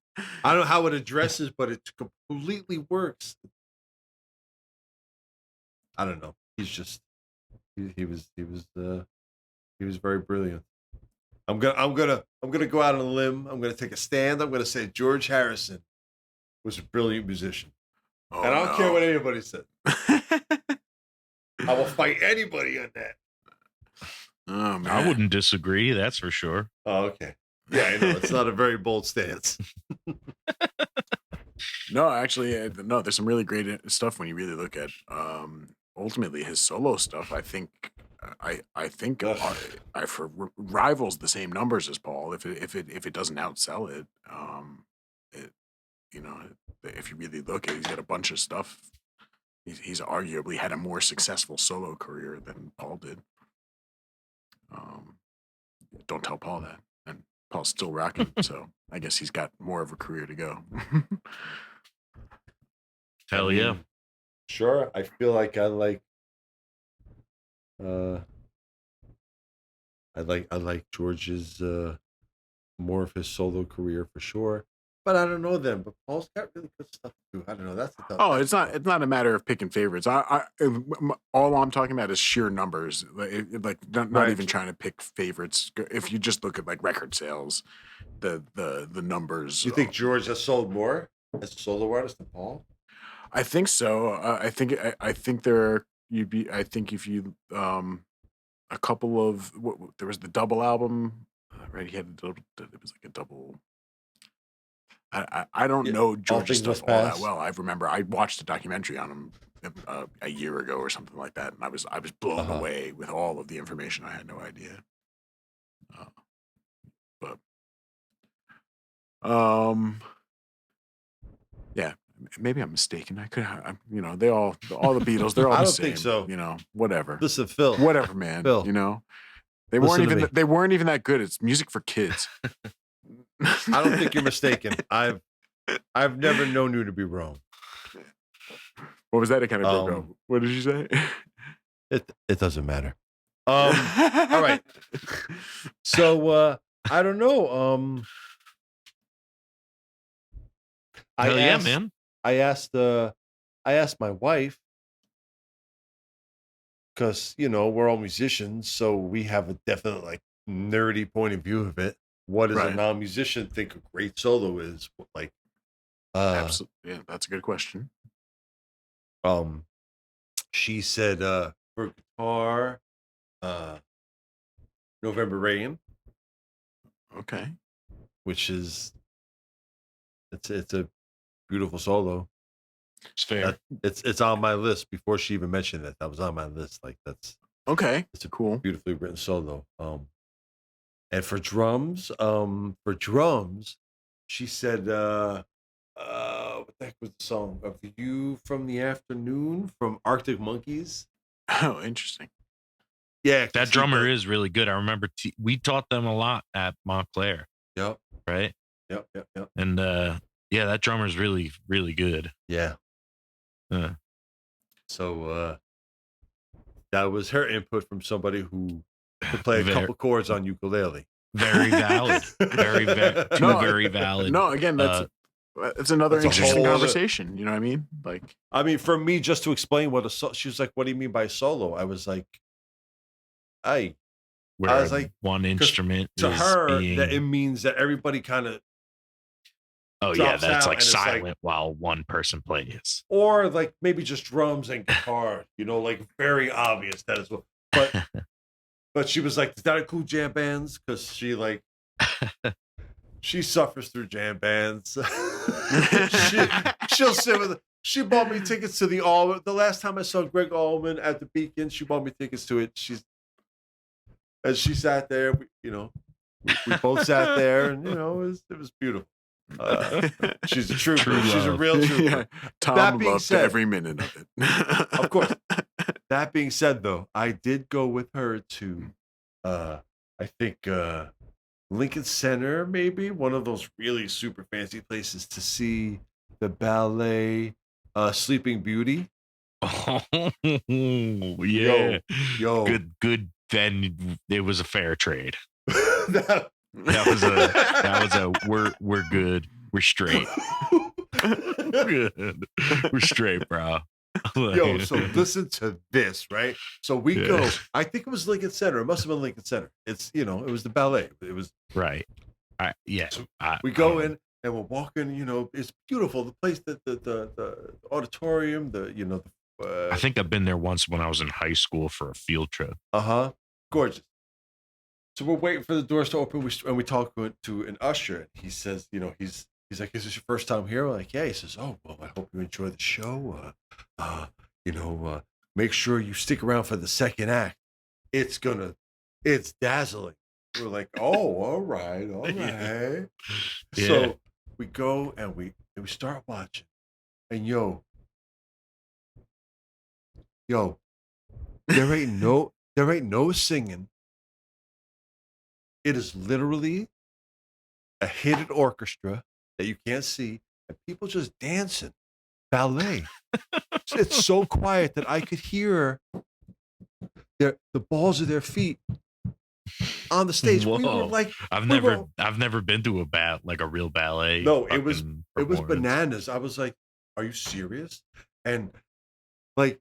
don't know how it addresses, but it completely works. I don't know. He's just he was very brilliant. I'm gonna go out on a limb. I'm gonna take a stand. I'm gonna say George Harrison was a brilliant musician, and I don't care what anybody said. I will fight anybody on that. Oh, man. I wouldn't disagree. That's for sure. Oh, okay. Yeah, I know. It's not a very bold stance. No, actually, no. There's some really great stuff when you really look at ultimately his solo stuff. I think I rivals the same numbers as Paul. If it doesn't outsell it, if you really look at it, he's got a bunch of stuff. He's arguably had a more successful solo career than Paul did. Don't tell Paul that. And Paul's still rocking, so I guess he's got more of a career to go. Hell yeah. Sure. I feel like I like George's more of his solo career for sure. But I don't know them. But Paul's got really good stuff too. I don't know. That's the tough. It's not a matter of picking favorites. All I'm talking about is sheer numbers. Not even trying to pick favorites. If you just look at like record sales, the numbers. You think George has sold more as a solo artist than Paul? I think so. I think there you'd be. I think if you a couple of there was the double album, right? He had it was like a double. I don't know George's stuff all that well. I watched a documentary on him a year ago or something like that, and I was blown away with all of the information. I had no idea. Yeah, maybe I'm mistaken. I could, they all the Beatles. They're all I the don't same. think so. Whatever. Listen, Phil. Whatever, man. Phil. They Listen weren't even that good. It's music for kids. I don't think you're mistaken. I've never known you to be wrong. What was that? It kind of broke up. What did you say? It doesn't matter. All right. So I don't know. Man. I asked my wife because we're all musicians, so we have a definite like nerdy point of view of it. What does a non-musician think a great solo is? Like, Absolutely. Yeah, that's a good question. She said for guitar, November Rain, Okay. which is it's a beautiful solo. It's fair. It's on my list before she even mentioned it. That was on my list. Like it's a cool. beautifully written solo. And for drums, she said, what the heck was the song? A View from the Afternoon from Arctic Monkeys. Oh, interesting. Yeah, That drummer is really good. I remember we taught them a lot at Montclair. Yep. Right. Yep. And yeah, that drummer's really, really good. Yeah. So that was her input from somebody who could play a couple chords on ukulele. Very valid. Very valid. No, again, it's another interesting conversation. You know what I mean? Like, I mean, for me, just to explain what she was like, what do you mean by solo? I was like, I was like, one instrument to her, being... that it means that everybody kind of. Oh yeah, that's like silent while one person plays, or like maybe just drums and guitar. You know, like very obvious that as well. But she was like, "Does that include jam bands?" Because she like she suffers through jam bands. She'll sit with. She bought me tickets to the Allman. The last time I saw Greg Allman at the Beacon, she bought me tickets to it. She sat there. We both sat there, and it was beautiful. She's a trooper. She's a real trooper. Yeah. Tom loved every minute of it. Of course. That being said, though, I did go with her to, I think, Lincoln Center, maybe one of those really super fancy places to see the ballet Sleeping Beauty. Oh yeah, yo, good. Then it was a fair trade. That was a we're good. We're straight. Good. We're straight, bro. Yo, so listen to this, right? So we go. I think it was Lincoln Center. It must have been Lincoln Center. It's it was the ballet. It was right. We go in and we're walking. It's beautiful. The place, the auditorium. I think I've been there once when I was in high school for a field trip. Gorgeous. So we're waiting for the doors to open, and we talk to an usher. He says, he's like, "Is this your first time here?" We're like, "Yeah." He says, "Oh, well, I hope you enjoy the show. Make sure you stick around for the second act. It's dazzling." We're like, "Oh, all right." Yeah. So we go and we start watching, and yo, there ain't no singing. It is literally a hidden orchestra that you can't see, and people just dancing, ballet. It's so quiet that I could hear the balls of their feet on the stage. Whoa. We were like, I've never been to a real ballet. No, it was bananas. I was like, "Are you serious?" And like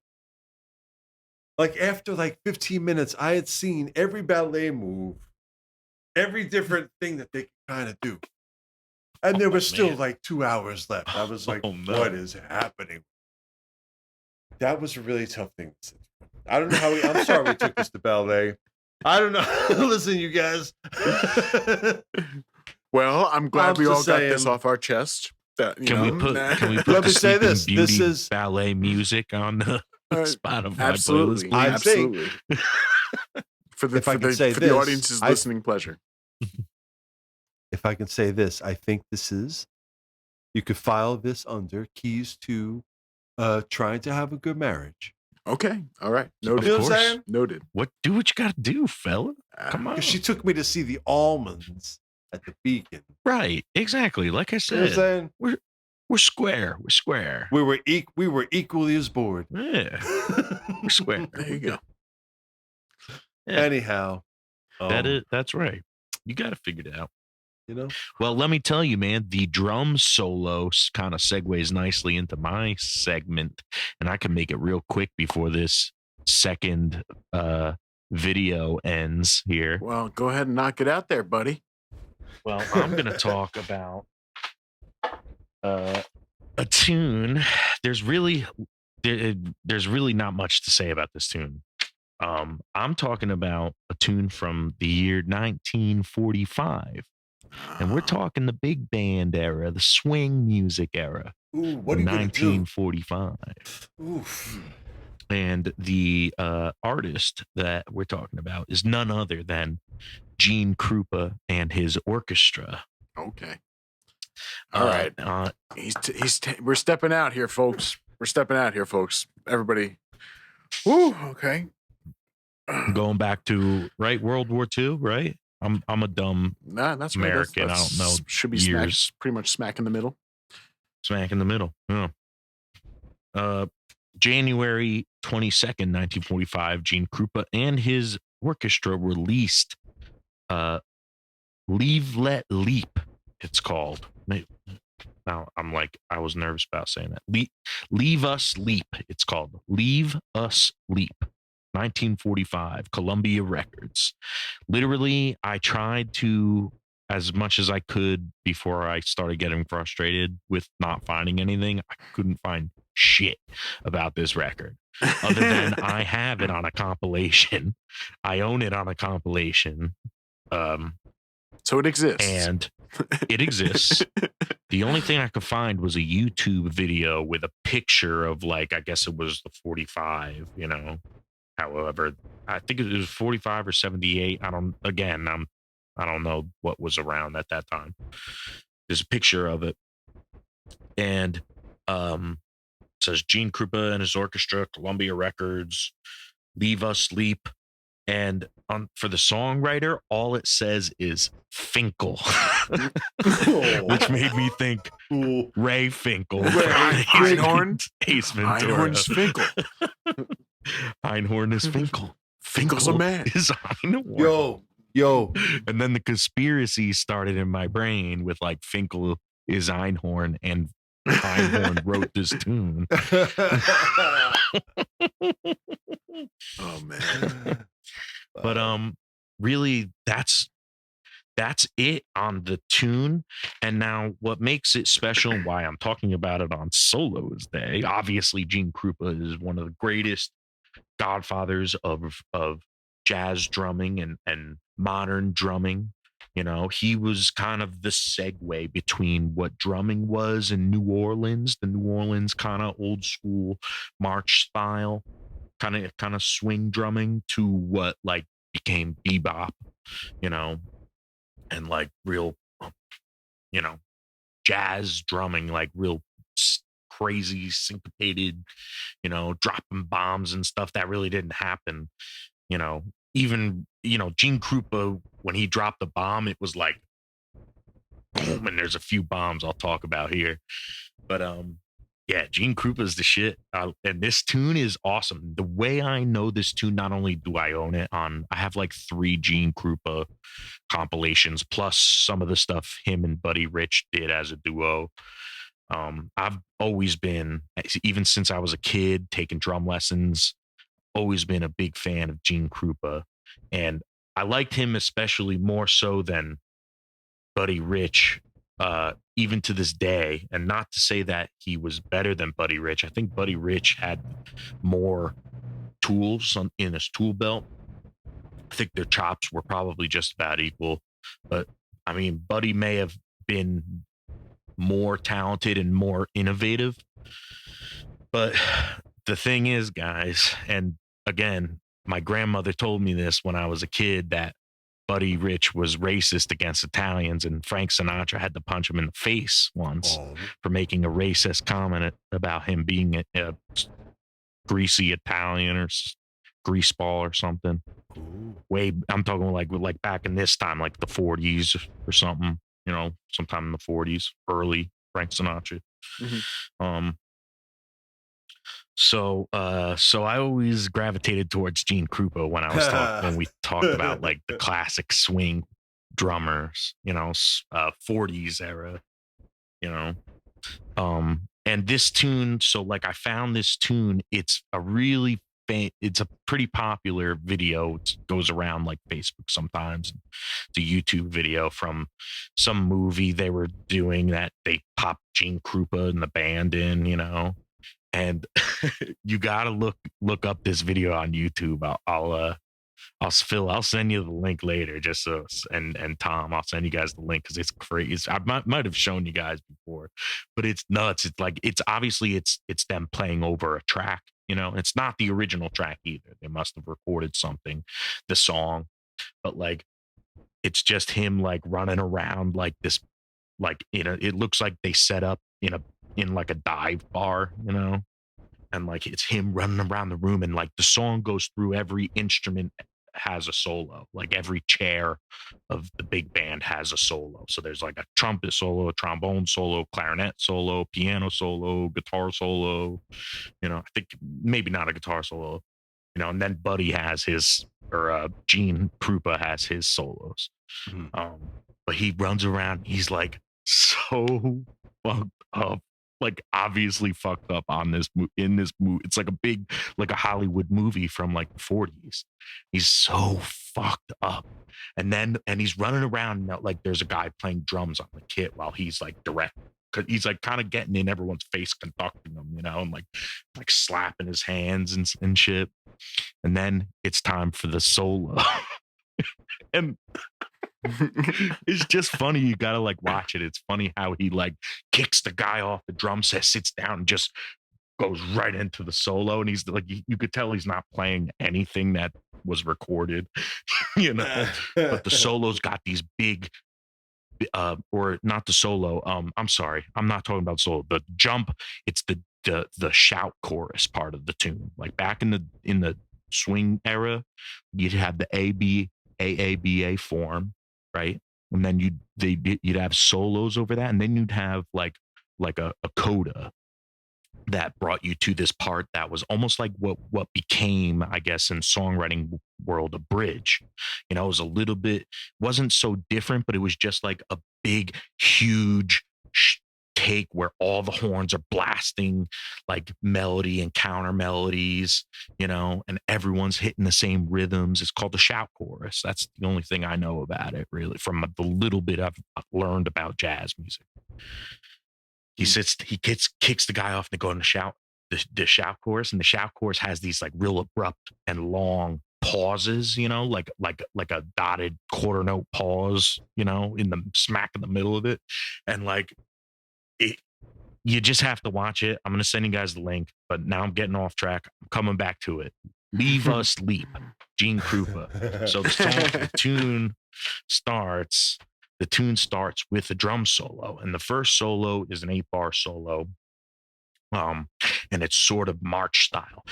after like 15 minutes, I had seen every ballet move, every different thing that they could kind of do. And there was still like 2 hours left. I was like, "What is happening?" That was a really tough thing to say. I don't know how I'm sorry we took this to ballet. I don't know. Listen, you guys. Well, I'm glad we all got this off our chest. Can we put Let me say this. This is ballet music on the Spotify absolutely. playlist. Absolutely. for the audience's listening pleasure. If I can say this, I think you could file this under keys to trying to have a good marriage. Okay. All right. Noted. Of course. Noted. Do what you got to do, fella. Come on. She took me to see the Almonds at the Beacon. Right. Exactly. Like I said, we're square. We're square. We were equally as bored. Yeah. We're square. There you go. Yeah. Anyhow, that's right. You got to figure it out. Well, let me tell you, man, the drum solo kind of segues nicely into my segment, and I can make it real quick before this second video ends here. Well, go ahead and knock it out there, buddy. Well, I'm going to talk about A tune. There's really there's really not much to say about this tune. I'm talking about a tune from the year 1945, and we're talking the big band era, the swing music era. Ooh, what are you gonna do? 1945. Oof. And the artist that we're talking about is none other than Gene Krupa and his orchestra. Okay. All right. We're stepping out here, folks. Everybody. Woo. Okay. Going back to World War II, right? I'm a dumb that's American. Right. I don't know. Should be years. Pretty much smack in the middle. Smack in the middle. Yeah. January 22nd, 1945, Gene Krupa and his orchestra released Leave Let Leap, it's called. Now I was nervous about saying that. Leave Us Leap, it's called. Leave Us Leap. 1945, Columbia Records. Literally, I tried to, as much as I could before I started getting frustrated with not finding anything. I couldn't find shit about this record other than I have it on a compilation. I own it on a compilation. So it exists. And it exists. The only thing I could find was a YouTube video with a picture of, like, I guess it was the 45, you know. However, I think it was 45 or 78. I don't know what was around at that time. There's a picture of it. And it says Gene Krupa and his orchestra, Columbia Records, Leave Us Leap. And for the songwriter, all it says is Finkel, which made me think Ray Finkel. Einhorn? Ace Ventura. Einhorn's Finkel. Einhorn is Finkel. Finkel's a man. Is Einhorn. Yo. And then the conspiracy started in my brain with, like, Finkel is Einhorn and Einhorn wrote this tune. Oh man. But really that's it on the tune. And now what makes it special and why I'm talking about it on Solos Day, obviously Gene Krupa is one of the greatest godfathers of jazz drumming and modern drumming. You know, he was kind of the segue between what drumming was in New Orleans, the New Orleans kind of old school march style, kind of swing drumming, to what, like, became bebop, you know, and, like, real, you know, jazz drumming, like real crazy syncopated, you know, dropping bombs and stuff that really didn't happen. You know, even, you know, Gene Krupa, when he dropped the bomb, it was like boom, and there's a few bombs I'll talk about here. But yeah, Gene Krupa is the shit. And this tune is awesome. The way I know this tune, not only do I own it I have like 3 Gene Krupa compilations, plus some of the stuff him and Buddy Rich did as a duo. I've always been, even since I was a kid, taking drum lessons, always been a big fan of Gene Krupa. And I liked him especially more so than Buddy Rich, even to this day. And not to say that he was better than Buddy Rich. I think Buddy Rich had more tools in his tool belt. I think their chops were probably just about equal. But I mean, Buddy may have been more talented and more innovative. But the thing is, guys, and again, my grandmother told me this when I was a kid, that Buddy Rich was racist against Italians, and Frank Sinatra had to punch him in the face once for making a racist comment about him being a greasy Italian or greaseball or something. I'm talking like back in this time, like the 40s or something, you know, sometime in the 40s, early Frank Sinatra. Mm-hmm. So I always gravitated towards Gene Krupa when I was when we talked about like the classic swing drummers, you know, 40s era, you know. And this tune, so like I found this tune, it's a really it's a pretty popular video. It goes around like Facebook sometimes. It's a YouTube video from some movie they were doing that they popped Gene Krupa and the band in, and you gotta look up this video on YouTube. I'll send you the link later, just so, and Tom, I'll send you guys the link because it's crazy. I might have shown you guys before, but it's nuts. It's like it's obviously it's them playing over a track. It's not the original track either. They must have recorded something, the song, but like it's just him like running around like this, like it looks like they set up in like a dive bar, and like it's him running around the room, and like the song goes through every instrument has a solo. Like every chair of the big band has a solo. So there's like a trumpet solo, a trombone solo, clarinet solo, piano solo, guitar solo. I think maybe not a guitar solo. And then Buddy has his, or Gene Krupa has his solos. But he runs around. He's like so fucked up, like obviously fucked up in this movie. It's like like a Hollywood movie from like the 40s. He's so fucked up. And he's running around now, like there's a guy playing drums on the kit while he's like direct. Cause he's like kind of getting in everyone's face, conducting them, and like slapping his hands and shit. And then it's time for the solo. And it's just funny. You gotta like watch it. It's funny how he like kicks the guy off the drum set, sits down, and just goes right into the solo. And he's like, you could tell he's not playing anything that was recorded, But the solo's got these big, or not the solo. I'm sorry, I'm not talking about solo. The jump. It's the shout chorus part of the tune. Like back in the swing era, you'd have the AABA form, right? And then you'd have solos over that, and then you'd have like a coda that brought you to this part that was almost like what became, I guess, in songwriting world, a bridge. It was a little bit, wasn't so different, but it was just like a big, huge take where all the horns are blasting like melody and counter melodies, and everyone's hitting the same rhythms. It's called the shout chorus. That's the only thing I know about it, really, from the little bit I've learned about jazz music. He kicks the guy off, and they go in the shout chorus, and the shout chorus has these like real abrupt and long pauses, like a dotted quarter note pause, in the smack in the middle of it, and like it. You just have to watch it. I'm going to send you guys the link, but now I'm getting off track. I'm coming back to it. Leave Us Sleep, Gene Krupa. So the tune starts with a drum solo, and the first solo is an 8-bar solo. And it's sort of march style.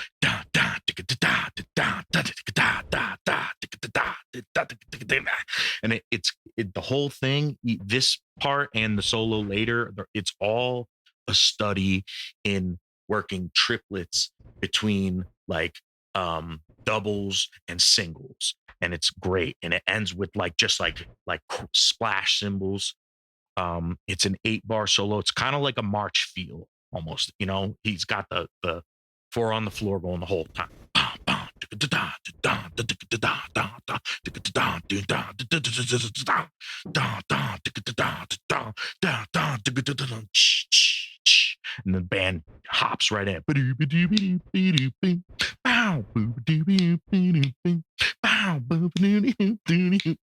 And it's the whole thing, this part and the solo later, it's all a study in working triplets between like doubles and singles. And it's great. And it ends with like just like splash cymbals. It's an 8-bar solo. It's kind of like a march feel almost, he's got the 4 on the floor going the whole time. And the band hops right in.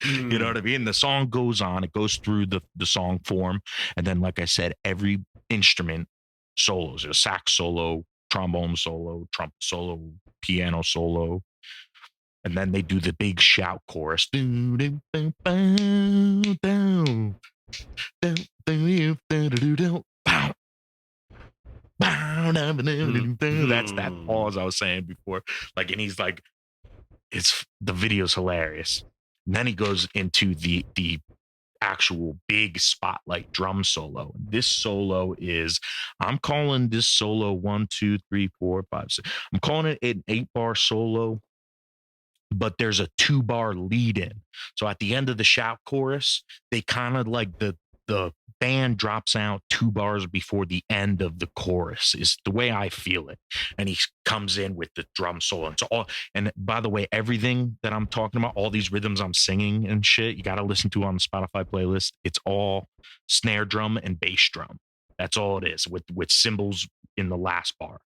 You know what I mean? The song goes on. It goes through the song form. And then, like I said, every instrument solos. There's a sax solo, trombone solo, trumpet solo, piano solo. And then they do the big shout chorus. That's that pause I was saying before. Like, and he's like, the video's hilarious. And then he goes into the actual big spotlight drum solo. This solo is, I'm calling this solo 1, 2, 3, 4, 5, 6. I'm calling it an 8-bar solo, but there's a 2-bar lead in. So at the end of the shout chorus, they kind of like the the band drops out 2 bars before the end of the chorus is the way I feel it. And he comes in with the drum solo. And, and by the way, everything that I'm talking about, all these rhythms I'm singing and shit, you got to listen to on the Spotify playlist. It's all snare drum and bass drum. That's all it is with cymbals in the last bar.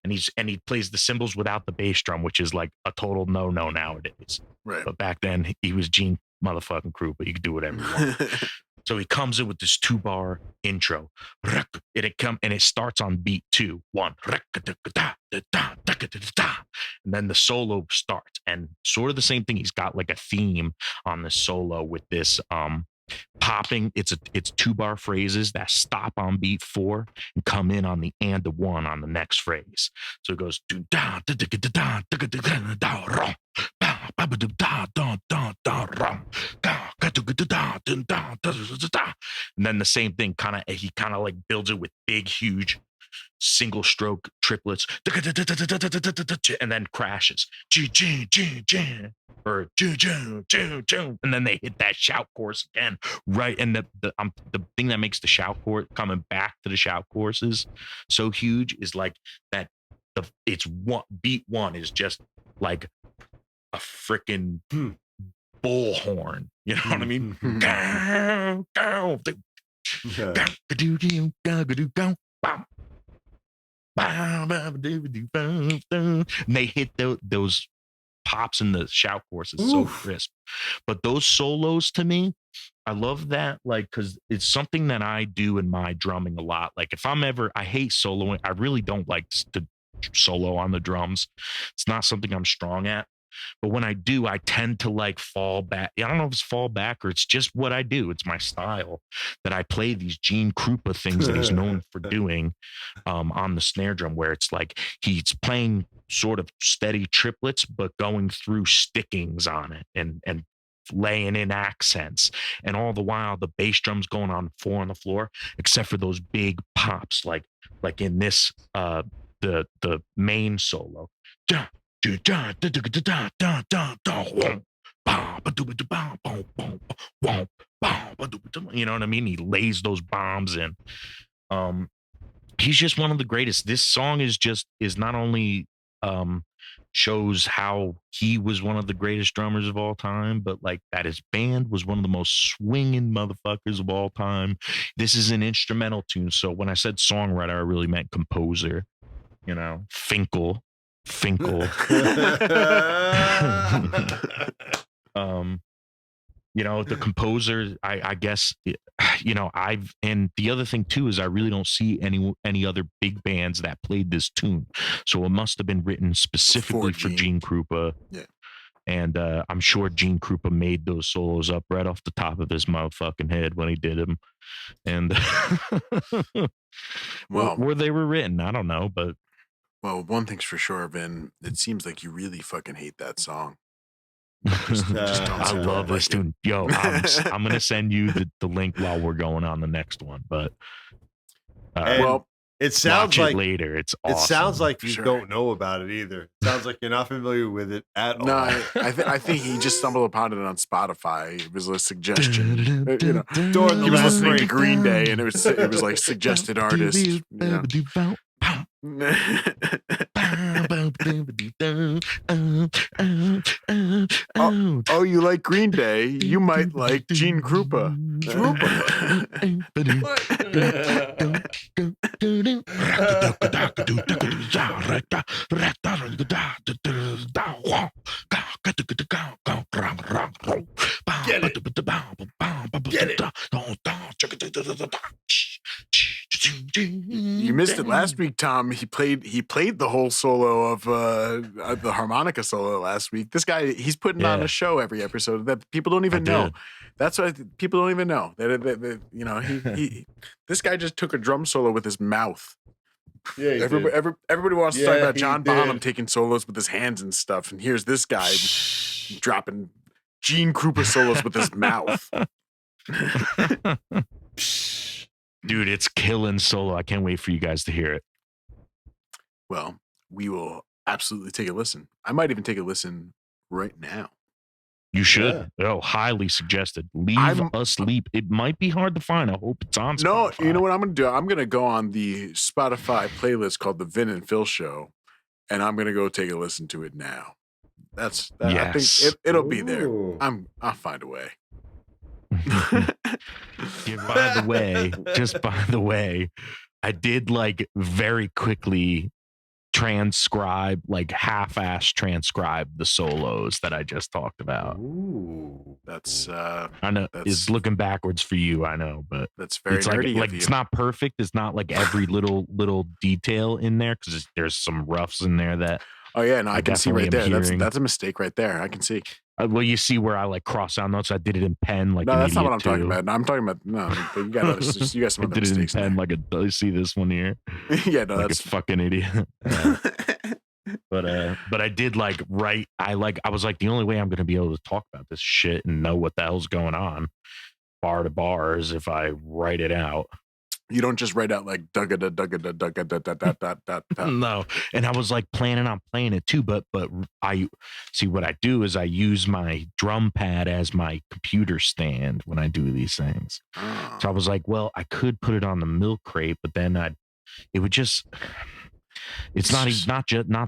And he plays the cymbals without the bass drum, which is like a total no nowadays. Right. But back then he was Gene motherfucking Crew, but you could do whatever you want. So he comes in with this 2-bar intro. And it starts on beat 2. 1. And then the solo starts. And sort of the same thing. He's got like a theme on the solo with this popping. It's 2-bar phrases that stop on beat 4 and come in on the and the 1 on the next phrase. So it goes and then the same thing he kind of like builds it with big huge single stroke triplets and then crashes or and then they hit that shout chorus again, right? And the thing that makes the shout chorus coming back to the shout chorus is so huge is like that beat 1 is just like a freaking bullhorn, you know what I mean? And they hit those pops in the shout courses so crisp. But those solos to me, I love that, like, because it's something that I do in my drumming a lot. Like if I hate soloing. I really don't like to solo on the drums. It's not something I'm strong at. But when I do, I tend to like fall back. I don't know if it's fall back or it's just what I do. It's my style that I play these Gene Krupa things that he's known for doing on the snare drum, where it's like he's playing sort of steady triplets, but going through stickings on it and laying in accents. And all the while, the bass drum's going on 4 on the floor, except for those big pops, like in this, the main solo. You know what I mean? He lays those bombs in. He's just one of the greatest. This song is not only shows how he was one of the greatest drummers of all time, but like that his band was one of the most swinging motherfuckers of all time. This is an instrumental tune. So when I said songwriter, I really meant composer, you know, Finkel. You know, the composer, I guess, you know, and the other thing too is I really don't see any other big bands that played this tune. So it must have been written specifically for Gene Krupa. Yeah. And I'm sure Gene Krupa made those solos up right off the top of his motherfucking head when he did them. And well, where they were written, I don't know, but. Well, one thing's for sure, Vin. It seems like you really fucking hate that song. I love this tune. Yo, I'm gonna send you the link while we're going on the next one. But well, it sounds like later. It's awesome. It sounds like you don't know about it either. It sounds like you're not familiar with it at all. No, I think he just stumbled upon it on Spotify. It was a suggestion. You know, he was listening to Green Day, and it was like suggested artist. You know. Oh, you like Green Day? You might like Gene Krupa. Get it. You missed it last week, Tom. He played the whole solo of the harmonica solo last week. This guy, he's putting on a show every episode that people don't even know. That's why people don't even know that you know, he this guy just took a drum solo with his mouth. Yeah, everybody wants to talk about John Bonham taking solos with his hands and stuff, and here's this guy dropping Gene Krupa solos with his mouth. Dude, it's killing solo. I can't wait for you guys to hear it. Well, we will absolutely take a listen. I might even take a listen right now. You should. Oh, highly suggested. Leave Asleep. It might be hard to find. I hope it's on Spotify. No, you know what I'm going to do? I'm going to go on the Spotify playlist called the Vin and Phil Show, and I'm going to go take a listen to it now. Yes. I think it'll be there. I'll find a way. By the way, I did like very quickly transcribe, like half-ass transcribe the solos that I just talked about. Ooh, that's I know it's looking backwards for you, I know, but that's very it's like it's not perfect. It's not like every little detail in there because there's some roughs in there that. Oh yeah, no, I can see right there. That's a mistake right there. I can see. Well, you see where I like cross out notes. I did it in pen, like no, that's not what I'm talking about. No, I'm talking about but you got some other mistakes. I did it in pen, like I see this one here. Yeah, no, like that's a fucking idiot. But I did like write. I was like the only way I'm going to be able to talk about this shit and know what the hell's going on, bar to bar, is if I write it out. You don't just write out like dugga da dugga da dugga da da da da da. No, and I was like planning on playing it too, but I see what I do is I use my drum pad as my computer stand when I do these things. Oh. So I was like, well, I could put it on the milk crate, but then it would just. It's not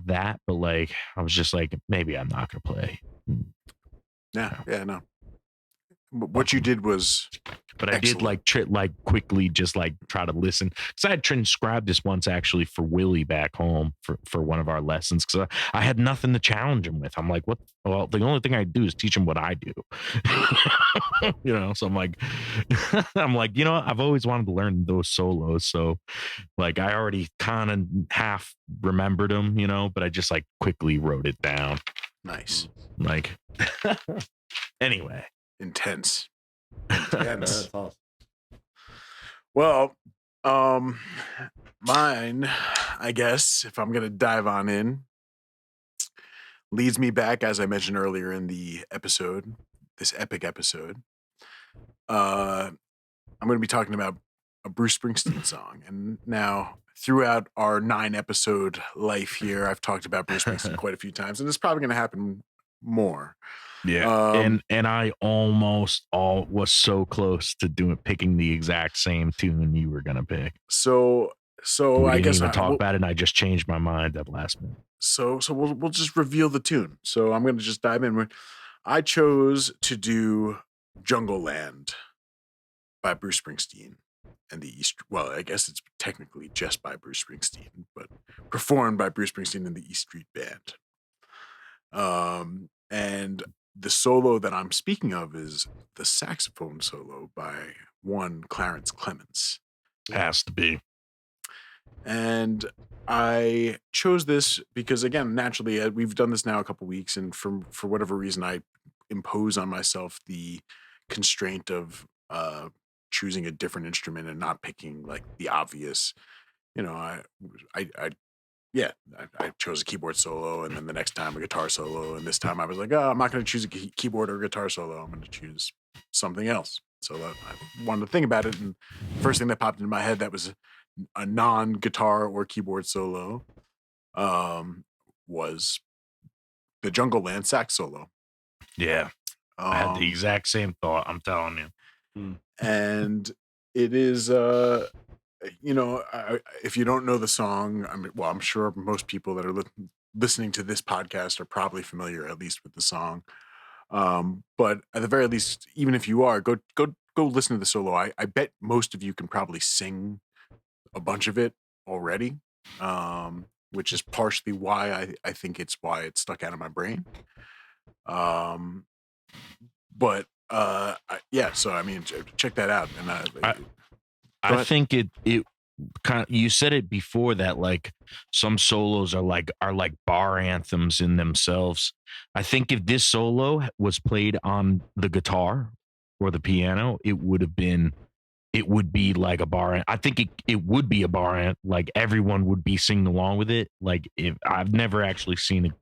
that, but like I was just like maybe I'm not gonna play. Yeah, no. What you did was, but I excellent. did like quickly just like try to listen because I had transcribed this once actually for Willie back home for one of our lessons because I had nothing to challenge him with. I'm like, what? Well, the only thing I do is teach him what I do, So I'm like, I've always wanted to learn those solos, so like I already kind of half remembered them, but I just like quickly wrote it down. Nice, like anyway. Intense. Yeah, that's awesome. Well, mine, I guess, if I'm gonna dive on in, leads me back, as I mentioned earlier in the episode, this epic episode. I'm gonna be talking about a Bruce Springsteen song, and now throughout our 9-episode life here, I've talked about Bruce Springsteen quite a few times, and it's probably gonna happen more. Yeah, and I almost was so close to picking the exact same tune you were gonna pick. So I guess even talk about it, and I just changed my mind at last minute. So we'll just reveal the tune. So I'm gonna just dive in. I chose to do Jungle Land by Bruce Springsteen and the East. Well, I guess it's technically just by Bruce Springsteen, but performed by Bruce Springsteen and the East Street Band. And the solo that I'm speaking of is the saxophone solo by one Clarence Clements. Has to be. And I chose this because, again, naturally, we've done this now a couple weeks, and for whatever reason, I impose on myself the constraint of choosing a different instrument and not picking like the obvious. I chose a keyboard solo, and then the next time a guitar solo, and this time I was like, I'm not going to choose a keyboard or a guitar solo. I'm going to choose something else. So I wanted to think about it, and the first thing that popped into my head that was a non-guitar or keyboard solo was the Jungle Land sax solo. Yeah, I had the exact same thought. I'm telling you, and it is. If you don't know the song, I'm sure most people that are listening to this podcast are probably familiar at least with the song. But at the very least, even if you are, go listen to the solo. I bet most of you can probably sing a bunch of it already, which is partially why I think it's why it stuck out of my brain. So I mean, check that out. And I think it kind of, you said it before that like some solos are like bar anthems in themselves. I think if this solo was played on the guitar or the piano, it would be like a bar. I think it would be a bar. Like everyone would be singing along with it. Like if I've never actually seen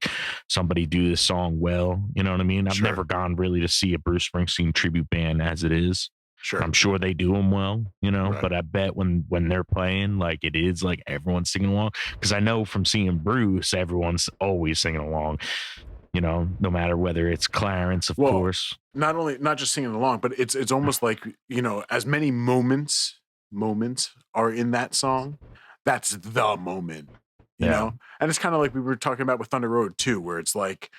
somebody do this song well, you know what I mean? I've never gone really to see a Bruce Springsteen tribute band as it is. Sure. I'm sure they do them well, Right. but I bet when they're playing, like it is like everyone's singing along. Because I know from seeing Bruce, everyone's always singing along. no matter whether it's Clarence, of Well, course. not just singing along, but it's almost like, as many moments are in that song, that's the moment, Yeah. and it's kind of like we were talking about with Thunder Road too, where it's like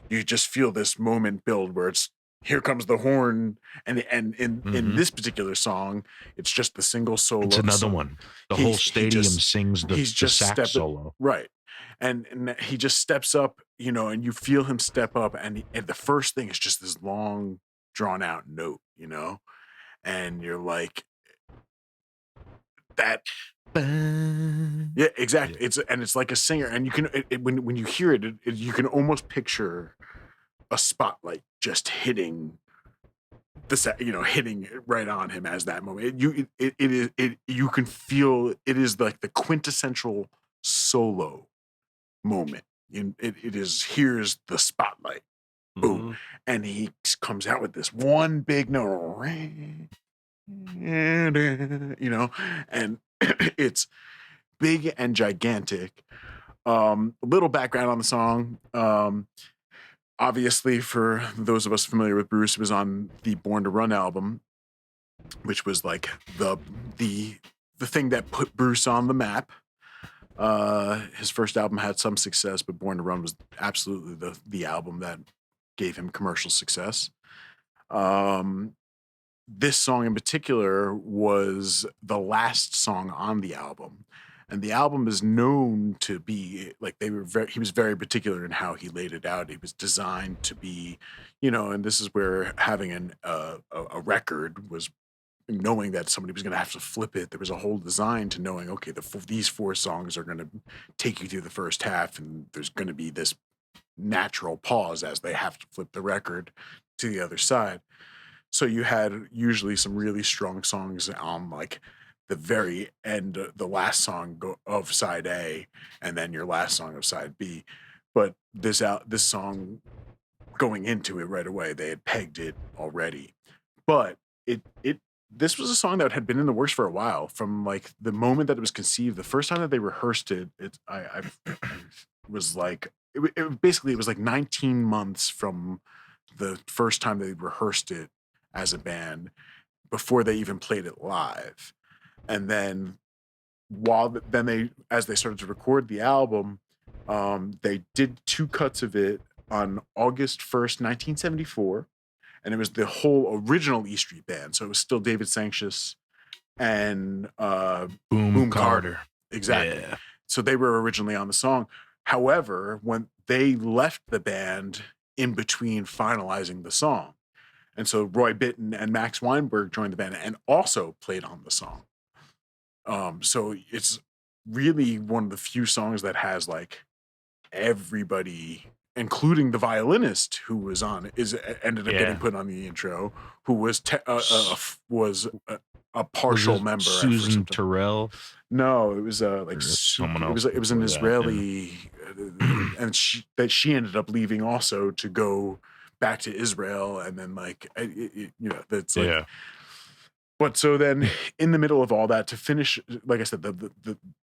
you just feel this moment build where it's here comes the horn, and in this particular song, it's just the single solo. It's another so one. The whole stadium sings the sax solo. right, and he just steps up, and you feel him step up, and the first thing is just this long drawn out note, and you're like that. Yeah, exactly. Yeah. It's like a singer, and you can when you hear it, you can almost picture a spotlight just hitting hitting it right on him as that moment. You can feel it is like the quintessential solo moment. It is, here's the spotlight, boom, and he comes out with this one big note, and it's big and gigantic. A little background on the song. Obviously, for those of us familiar with Bruce, it was on the Born to Run album, which was like the thing that put Bruce on the map. His first album had some success, but Born to Run was absolutely the album that gave him commercial success. This song in particular was the last song on the album. And the album is known to be like he was very particular in how he laid it out. It was designed to be, and this is where having a record was, knowing that somebody was going to have to flip it. There was a whole design to knowing, okay, these 4 songs are going to take you through the first half, and there's going to be this natural pause as they have to flip the record to the other side. So you had usually some really strong songs on like the very end, the last song of side A, and then your last song of side B. But this song, going into it right away, they had pegged it already. But this was a song that had been in the works for a while, from like the moment that it was conceived. The first time that they rehearsed it, I was like, it was like 19 months from the first time they rehearsed it as a band before they even played it live. And then as they started to record the album, they did 2 cuts of it on August 1st, 1974. And it was the whole original E Street Band. So it was still David Sancious and Boom Carter. Exactly. Yeah. So they were originally on the song. However, when they left the band in between finalizing the song, and so Roy Bittan and Max Weinberg joined the band and also played on the song. So it's really one of the few songs that has like everybody, including the violinist who was on it, ended up getting put on the intro, who was a partial member. Susan Terrell. No, it was like someone else. It was an Israeli, and she ended up leaving also to go back to Israel, and then like that's like. Yeah. But so then, in the middle of all that, to finish, like I said,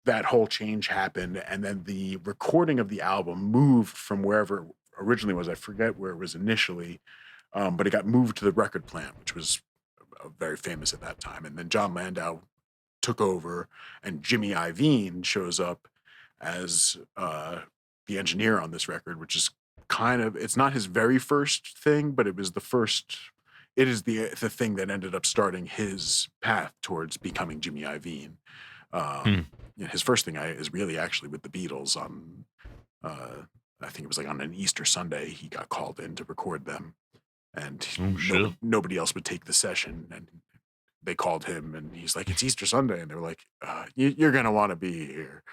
that whole change happened, and then the recording of the album moved from wherever it originally was. I forget where it was initially, but it got moved to the record plant, which was very famous at that time. And then John Landau took over, and Jimmy Iovine shows up as the engineer on this record, which is it's not his very first thing, but it was the first. It is the thing that ended up starting his path towards becoming Jimmy Iovine. His first thing is really actually with the Beatles on, I think it was like on an Easter Sunday, he got called in to record them, and nobody else would take the session, and they called him, and he's like, "It's Easter Sunday," and they were like, "You're gonna want to be here,"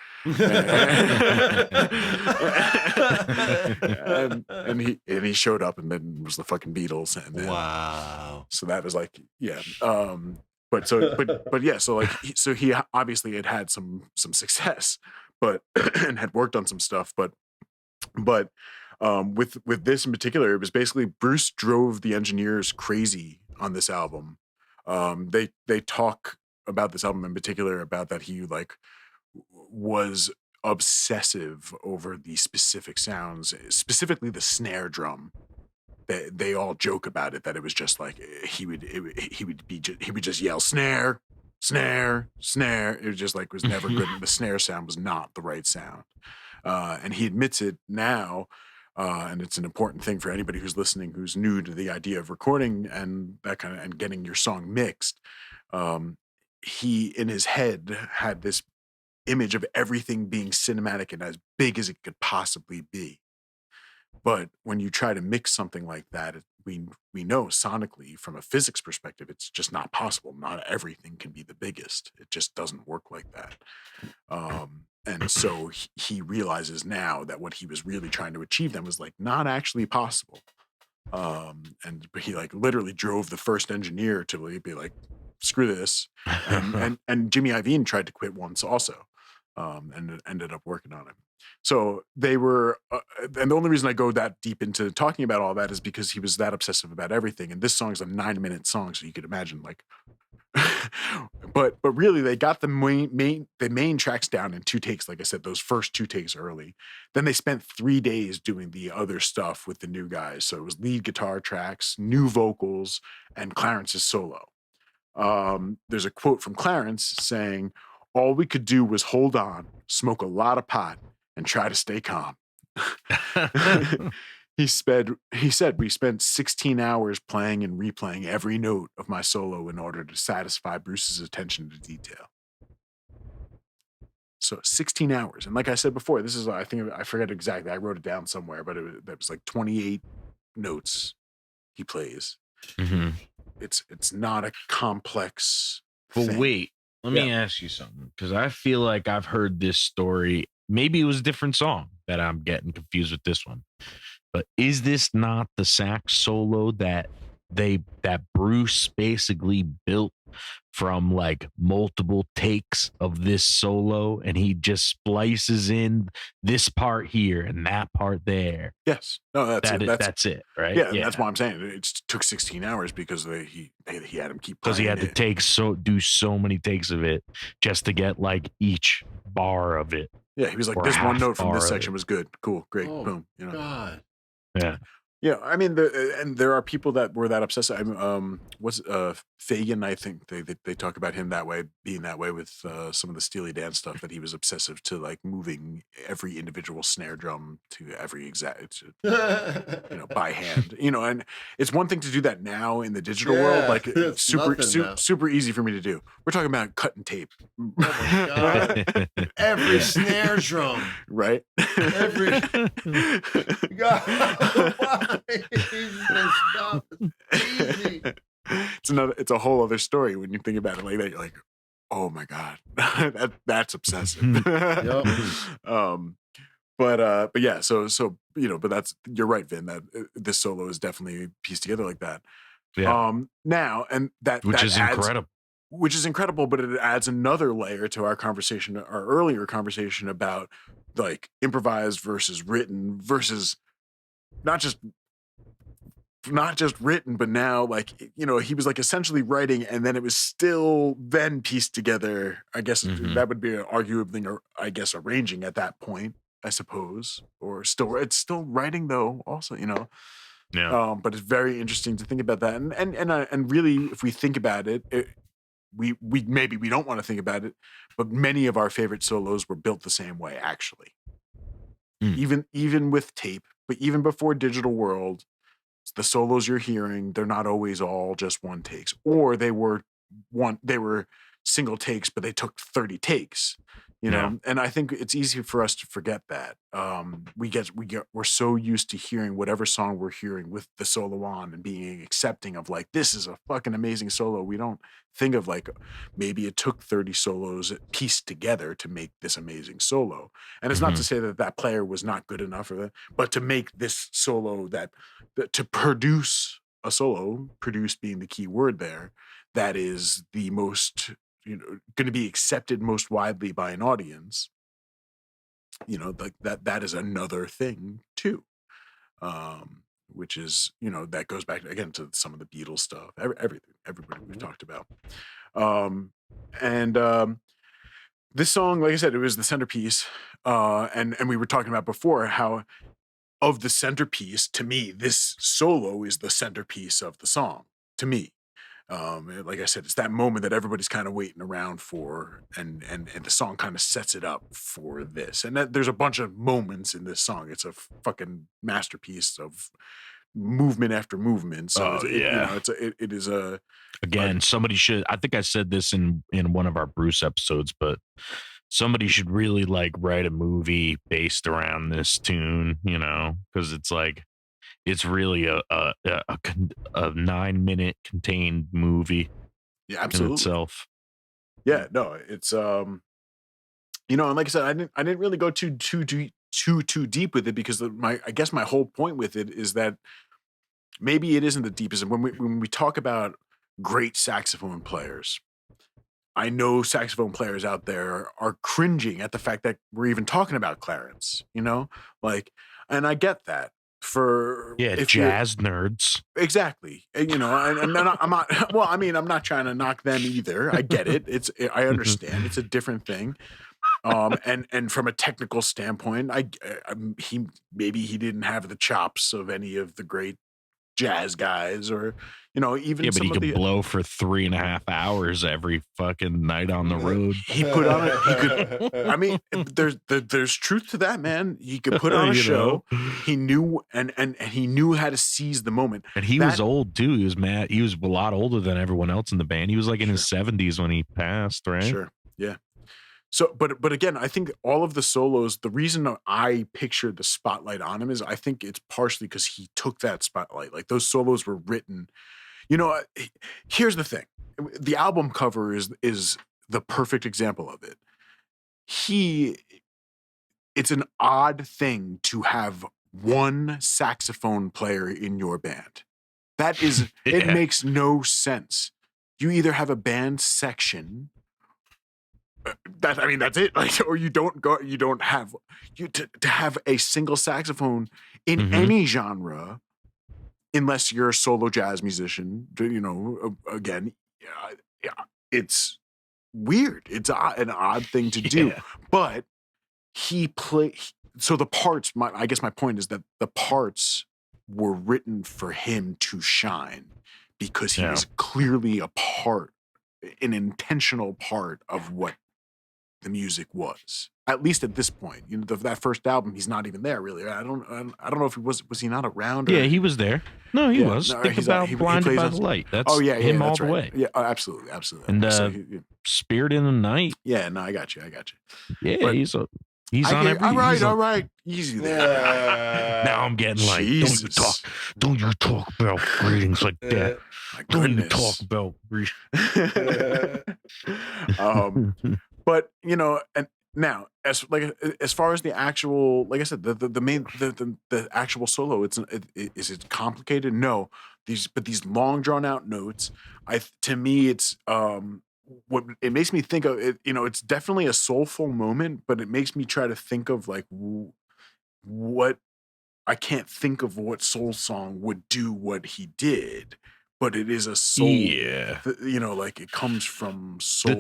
and he showed up, and then it was the fucking Beatles, and then, wow. So that was like, yeah. But yeah, so he obviously had some success, but and had worked on some stuff, but with this in particular, it was basically Bruce drove the engineers crazy on this album. They talk about this album in particular, about that he like was obsessive over the specific sounds, specifically the snare drum. They all joke about it, that it was just like he would just yell snare, snare, snare. It was just like was never good. The snare sound was not the right sound, and he admits it now. And it's an important thing for anybody who's listening, who's new to the idea of recording and that kind of and getting your song mixed. He in his head had this image of everything being cinematic and as big as it could possibly be. But when you try to mix something like that, we know sonically from a physics perspective, it's just not possible. Not everything can be the biggest. It just doesn't work like that. And so he realizes now that what he was really trying to achieve then was like not actually possible. And he like literally drove the first engineer to be like, screw this. And Jimmy Iovine tried to quit once also, and it ended up working on him. So they were, and the only reason I go that deep into talking about all that is because he was that obsessive about everything. And this song's a 9-minute song, so you could imagine like, but really they got the main tracks down in 2 takes. Like I said, those first 2 takes early. Then they spent 3 days doing the other stuff with the new guys. So it was lead guitar tracks, new vocals, and Clarence's solo. There's a quote from Clarence saying, "All we could do was hold on, smoke a lot of pot, and try to stay calm." He said, "We spent 16 hours playing and replaying every note of my solo in order to satisfy Bruce's attention to detail." So 16 hours. And like I said before, this is, I think, I forget exactly. I wrote it down somewhere, but that was like 28 notes he plays. Mm-hmm. It's not a complex But thing. wait, let me ask you something, because I feel like I've heard this story. Maybe it was a different song that I'm getting confused with this one. But is this not the sax solo that Bruce basically built from like multiple takes of this solo, and he just splices in this part here and that part there? Yes. No, That's it, right? Yeah, and that's why I'm saying it took 16 hours because he had him keep playing. Because he had to do so many takes of it just to get like each bar of it. Yeah, he was like, this one note from this section was good. Cool, great, boom. God. Yeah. Yeah, I mean, there are people that were that obsessed. What's Fagan? I think they talk about him that way, being that way with some of the Steely Dan stuff. That he was obsessive to like moving every individual snare drum to every exact, by hand. And it's one thing to do that now in the digital world, like it's super easy for me to do. We're talking about cutting tape. Oh my God! Every snare drum, right? Every God. Stop. It's easy. It's a whole other story when you think about it like that. You're like, oh my God, that's obsessive. But yeah, so but that's, you're right, Vin, that this solo is definitely pieced together like that. Yeah. Now, and which is incredible. Which is incredible, but it adds another layer to our conversation, our earlier conversation about like improvised versus written versus not just written, but now like, he was like essentially writing and then it was still then pieced together. I guess that would be arguably, I guess, arranging at that point, I suppose, or it's still writing though also, Yeah. But it's very interesting to think about that. And really, if we think about it, we maybe we don't want to think about it, but many of our favorite solos were built the same way, actually. Even with tape, but even before digital world, the solos you're hearing, they're not always all just one takes, or they were single takes, but they took 30 takes, and I think it's easy for us to forget that. We're so used to hearing whatever song we're hearing with the solo on and being accepting of like, this is a fucking amazing solo. We don't think of like, maybe it took 30 solos pieced together to make this amazing solo. And it's not to say that player was not good enough but to make this solo to produce a solo, produce being the key word there, that is the most, going to be accepted most widely by an audience, like that is another thing too, which is, that goes back again to some of the Beatles stuff, everybody we've talked about. this song, like I said, it was the centerpiece. And we were talking about before how of the centerpiece, to me, this solo is the centerpiece of the song. To me, like I said, it's that moment that everybody's kind of waiting around for, and the song kind of sets it up for this. And that, there's a bunch of moments in this song. It's a fucking masterpiece of movement after movement. So it is a Again, somebody should. I think I said this in one of our Bruce episodes, but somebody should really like write a movie based around this tune. Because it's like it's really a 9-minute contained movie. Yeah, absolutely. In itself. Yeah, no, it's and like I said, I didn't really go too deep with it because I guess my whole point with it is that maybe it isn't the deepest. And when we talk about great saxophone players, I know saxophone players out there are cringing at the fact that we're even talking about Clarence, like, and I get that. For jazz nerds, exactly. And I'm not. Well, I mean, I'm not trying to knock them either. I get it. I understand. It's a different thing. And from a technical standpoint, he didn't have the chops of any of the great jazz guys, or even but he could blow for 3.5 hours every fucking night on the road. He put on it. He could. I mean, there's truth to that, man. He could put on a show. He knew and he knew how to seize the moment. And he was old too. He was mad. He was a lot older than everyone else in the band. He was like in his 70s when he passed, right? Sure. Yeah. So, but again, I think all of the solos, the reason I pictured the spotlight on him is I think it's partially because he took that spotlight. Like those solos were written. Here's the thing. The album cover is the perfect example of it. It's an odd thing to have one saxophone player in your band. That is, it makes no sense. You either have a band section that's it. Like, or you don't have to have a single saxophone in any genre, unless you're a solo jazz musician. Again, it's weird. It's an odd thing to do, but so the parts. I guess my point is that the parts were written for him to shine because he was clearly an intentional part of what the music was, at least at this point. That first album, he's not even there really. I don't know if he was he not around? Or, he was there. No, he was. No, Think about Blinded by the Light. That's him all the way. Yeah, absolutely. And Spirit in the Night. Yeah, no, I got you. Yeah, but he's on every. All right, easy there. Now I'm getting like, don't you talk about greetings like that. Don't you talk about But and now as far as the actual, like I said, the main the actual solo, is it complicated? No, these long drawn out notes. To me, it's what it makes me think of. It's definitely a soulful moment, but it makes me try to think of like what I can't think of what soul song would do what he did. But it is a soul, like it comes from soul.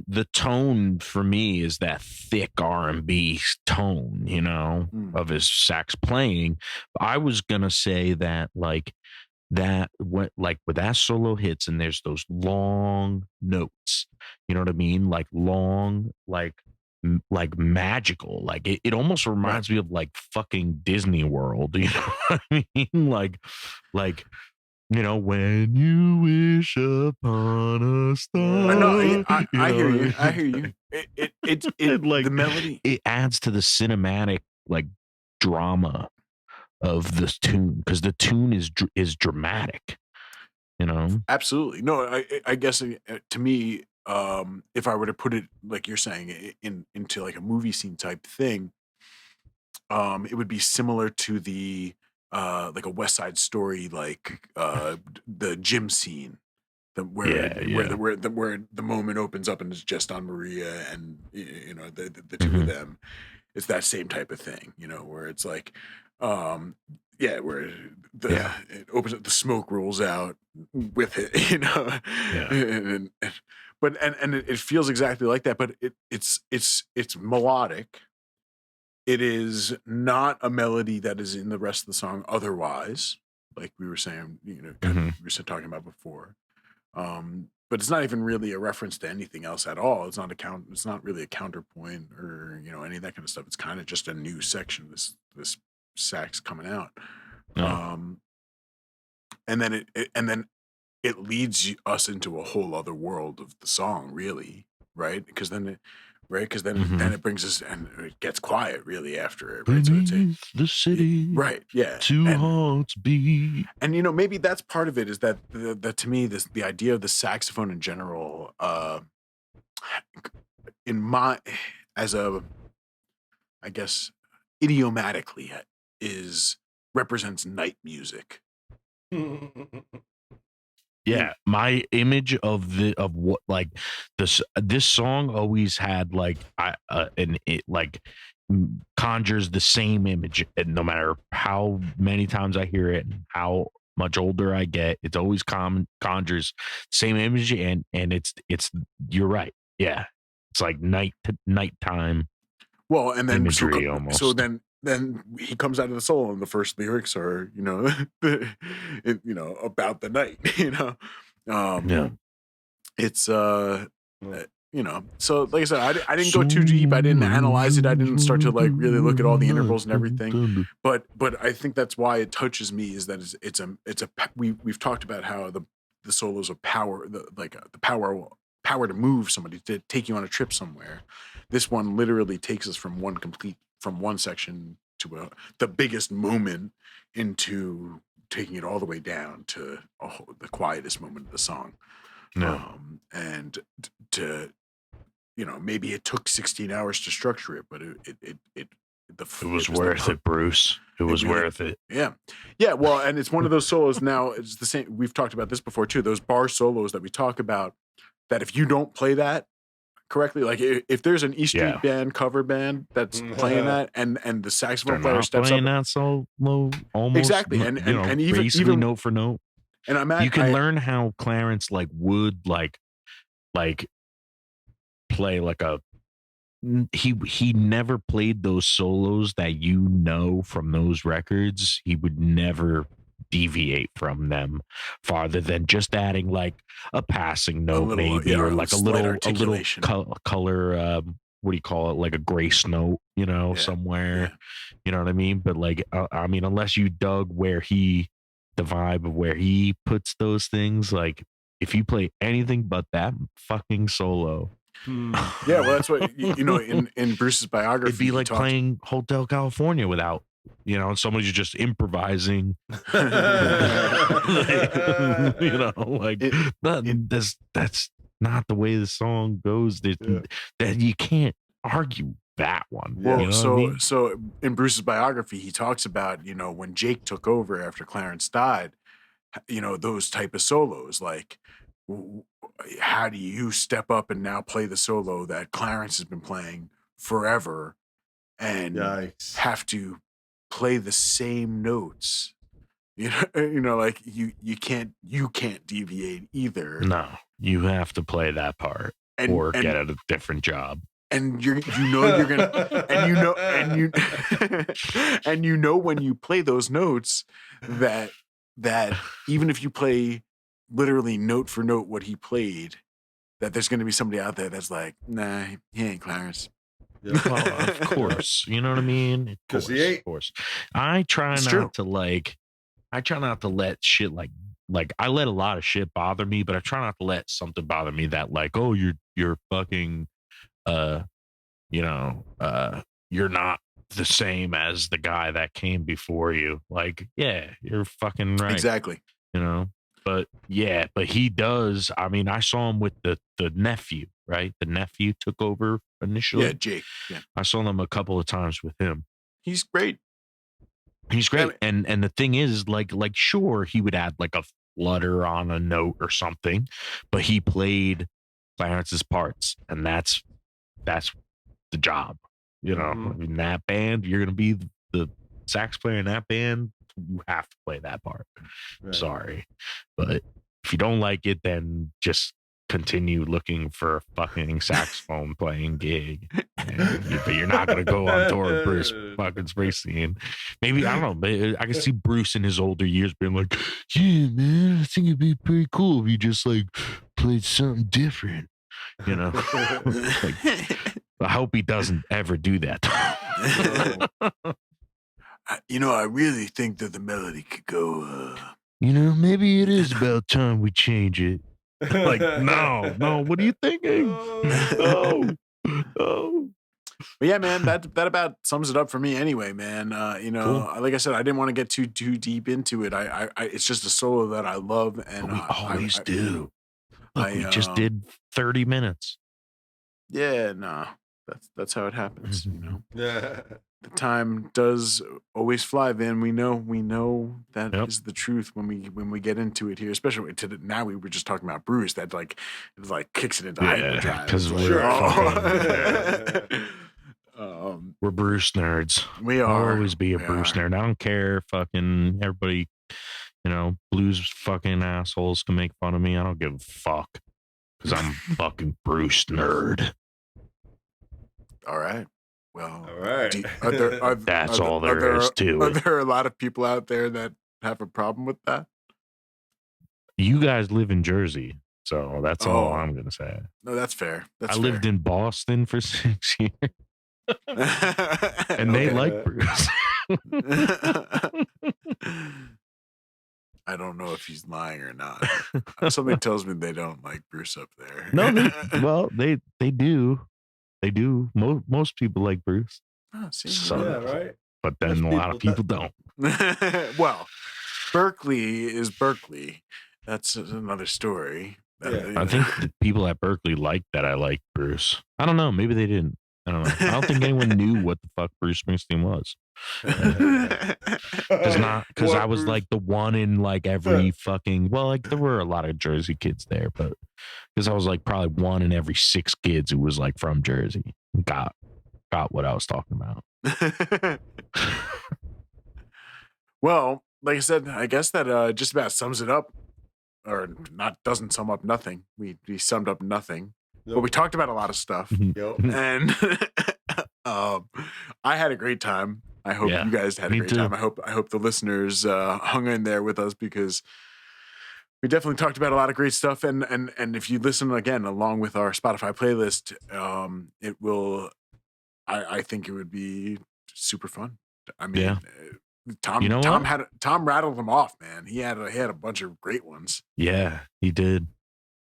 The tone for me is that thick R&B tone, of his sax playing. I was gonna say that when that solo hits and there's those long notes, you know what I mean? Like long, like magical. Like it almost reminds me of like fucking Disney World. You know what I mean? Like. When you wish upon a star. I hear you. It like the melody. It adds to the cinematic like drama of this tune because the tune is dramatic. Absolutely. No, I guess to me, if I were to put it like you're saying into like a movie scene type thing, it would be similar to the. Like a West Side Story, like the gym scene, where the moment opens up and it's just on Maria and the two of them. It's that same type of thing, where it's like where it opens up, the smoke rolls out with it, you know. And it feels exactly like that, but it's melodic. It is not a melody that is in the rest of the song otherwise, like we were saying, you know, kind of we were talking about before. But it's not even really a reference to anything else at all. It's not really a counterpoint or, you know, any of that kind of stuff. It's kind of just a new section, this sax coming out. And then it leads us into a whole other world of the song, really, right? Because then then it brings us, and it gets quiet really after it, right? So it's the city, right? Yeah, two hearts beat. And you know, maybe that's part of it, is that to me, the idea of the saxophone in general, I guess idiomatically, represents night music. Yeah, my image of what, like, this song always had like conjures the same image, and no matter how many times I hear it and how much older I get, it's always conjures same image, and it's you're right. Yeah, it's like nighttime. Well, and then imagery almost. So then he comes out of the solo, and the first lyrics are, you know, about the night, you know. It's you know, so like I said, I didn't go too deep. I didn't analyze it. I didn't start to like really look at all the intervals and everything. But I think that's why it touches me, is that we've talked about how the solos of power, the power to move somebody, to take you on a trip somewhere. This one literally takes us from one section to the biggest moment, into taking it all the way down to the quietest moment of the song. And to, you know, maybe it took 16 hours to structure it, but it was worth it, Bruce. It was worth it. Yeah. Well, and it's one of those solos. Now it's the same. We've talked about this before too. Those bar solos that we talk about, that if you don't play that correctly, like if there's an E Street Band cover band that's playing that, and the saxophone player steps up, that solo almost exactly, and even note for note. And you can learn how Clarence would play like a. He never played those solos that, you know, from those records. He would never deviate from them farther than just adding like a passing note, maybe, or like a little color. What do you call it? Like a grace note, you know, somewhere. You know what I mean? But like, I mean, unless you dug the vibe of where he puts those things, like if you play anything but that fucking solo. Yeah, well, that's what you know, in Bruce's biography, it'd be like playing Hotel California without, you know, somebody's just improvising. You know, like that's not the way the song goes. That you can't argue that one. Well, you know so in Bruce's biography, he talks about, you know, when Jake took over after Clarence died, you know, those type of solos, like, how do you step up and now play the solo that Clarence has been playing forever, and have to play the same notes? You know, like you can't deviate either. No, you have to play that part or get a different job. And you're gonna, and you know when you play those notes, that even if you play literally note for note what he played, that there's going to be somebody out there that's like, nah, he ain't Clarence. Well, of course, you know what I mean. Because he ain't. Of course, I try not to let shit like I let a lot of shit bother me, but I try not to let something bother me that, like, oh, you're fucking, you know, you're not the same as the guy that came before you. Like, yeah, you're fucking right. Exactly. You know, but he does. I mean, I saw him with the nephew, right? The nephew took over initially. Yeah, Jake. Yeah. I saw them a couple of times with him. He's great. He's great. Yeah. And the thing is, like, sure, he would add like a flutter on a note or something, but he played Clarence's parts, and that's the job. You know, in that band, you're gonna be the sax player in that band. have to play that part. Right. Sorry, but if you don't like it, then just continue looking for a fucking saxophone playing gig. But you're not gonna go on tour with Bruce fucking Springsteen. Maybe I don't know. I can see Bruce in his older years being like, "Yeah, man, I think it'd be pretty cool if you just like played something different." You know, like, I hope he doesn't ever do that. I really think that the melody could go. Maybe it is about time we change it. Like, no, what are you thinking? No. But yeah, man, that about sums it up for me anyway, man. Cool. Like I said, I didn't want to get too deep into it. I it's just a solo that I love, and We always do. Look, we just um, did 30 minutes. Yeah, no, that's how it happens. Yeah. The time does always fly, Vin. We know that is the truth when we get into it here, especially now. We were just talking about Bruce. That like it like kicks it into hyperdrive because we're Bruce nerds. We are. I'll always be a Bruce nerd. I don't care. Fucking everybody, blues fucking assholes can make fun of me. I don't give a fuck because I'm fucking Bruce nerd. All right. Well, all right. That's all there is to it. Are there a lot of people out there that have a problem with that? You guys live in Jersey, so that's all I'm gonna say. No, that's fair. I lived in Boston for 6 years, and they like Bruce. I don't know if he's lying or not. Something tells me they don't like Bruce up there. No, they do. They do. Most people like Bruce. Oh, see, yeah, right. But then a lot of people don't. Well, Berkeley is Berkeley. That's another story. I think the people at Berkeley liked that I liked Bruce. I don't know. Maybe they didn't. I don't know. I don't think anyone knew what the fuck Bruce Springsteen was. Because I was like the one in like every fucking, well, like there were a lot of Jersey kids there, but because I was like probably one in every 6 kids who was like from Jersey, got what I was talking about. Well, like I said, I guess that just about sums it up, or doesn't sum up nothing. We summed up nothing. But we talked about a lot of stuff, and I had a great time. I hope you guys had a great time. I hope the listeners hung in there with us because we definitely talked about a lot of great stuff. And if you listen again along with our Spotify playlist, it will. I think it would be super fun. I mean, Tom rattled them off, man. He had a bunch of great ones. Yeah, he did.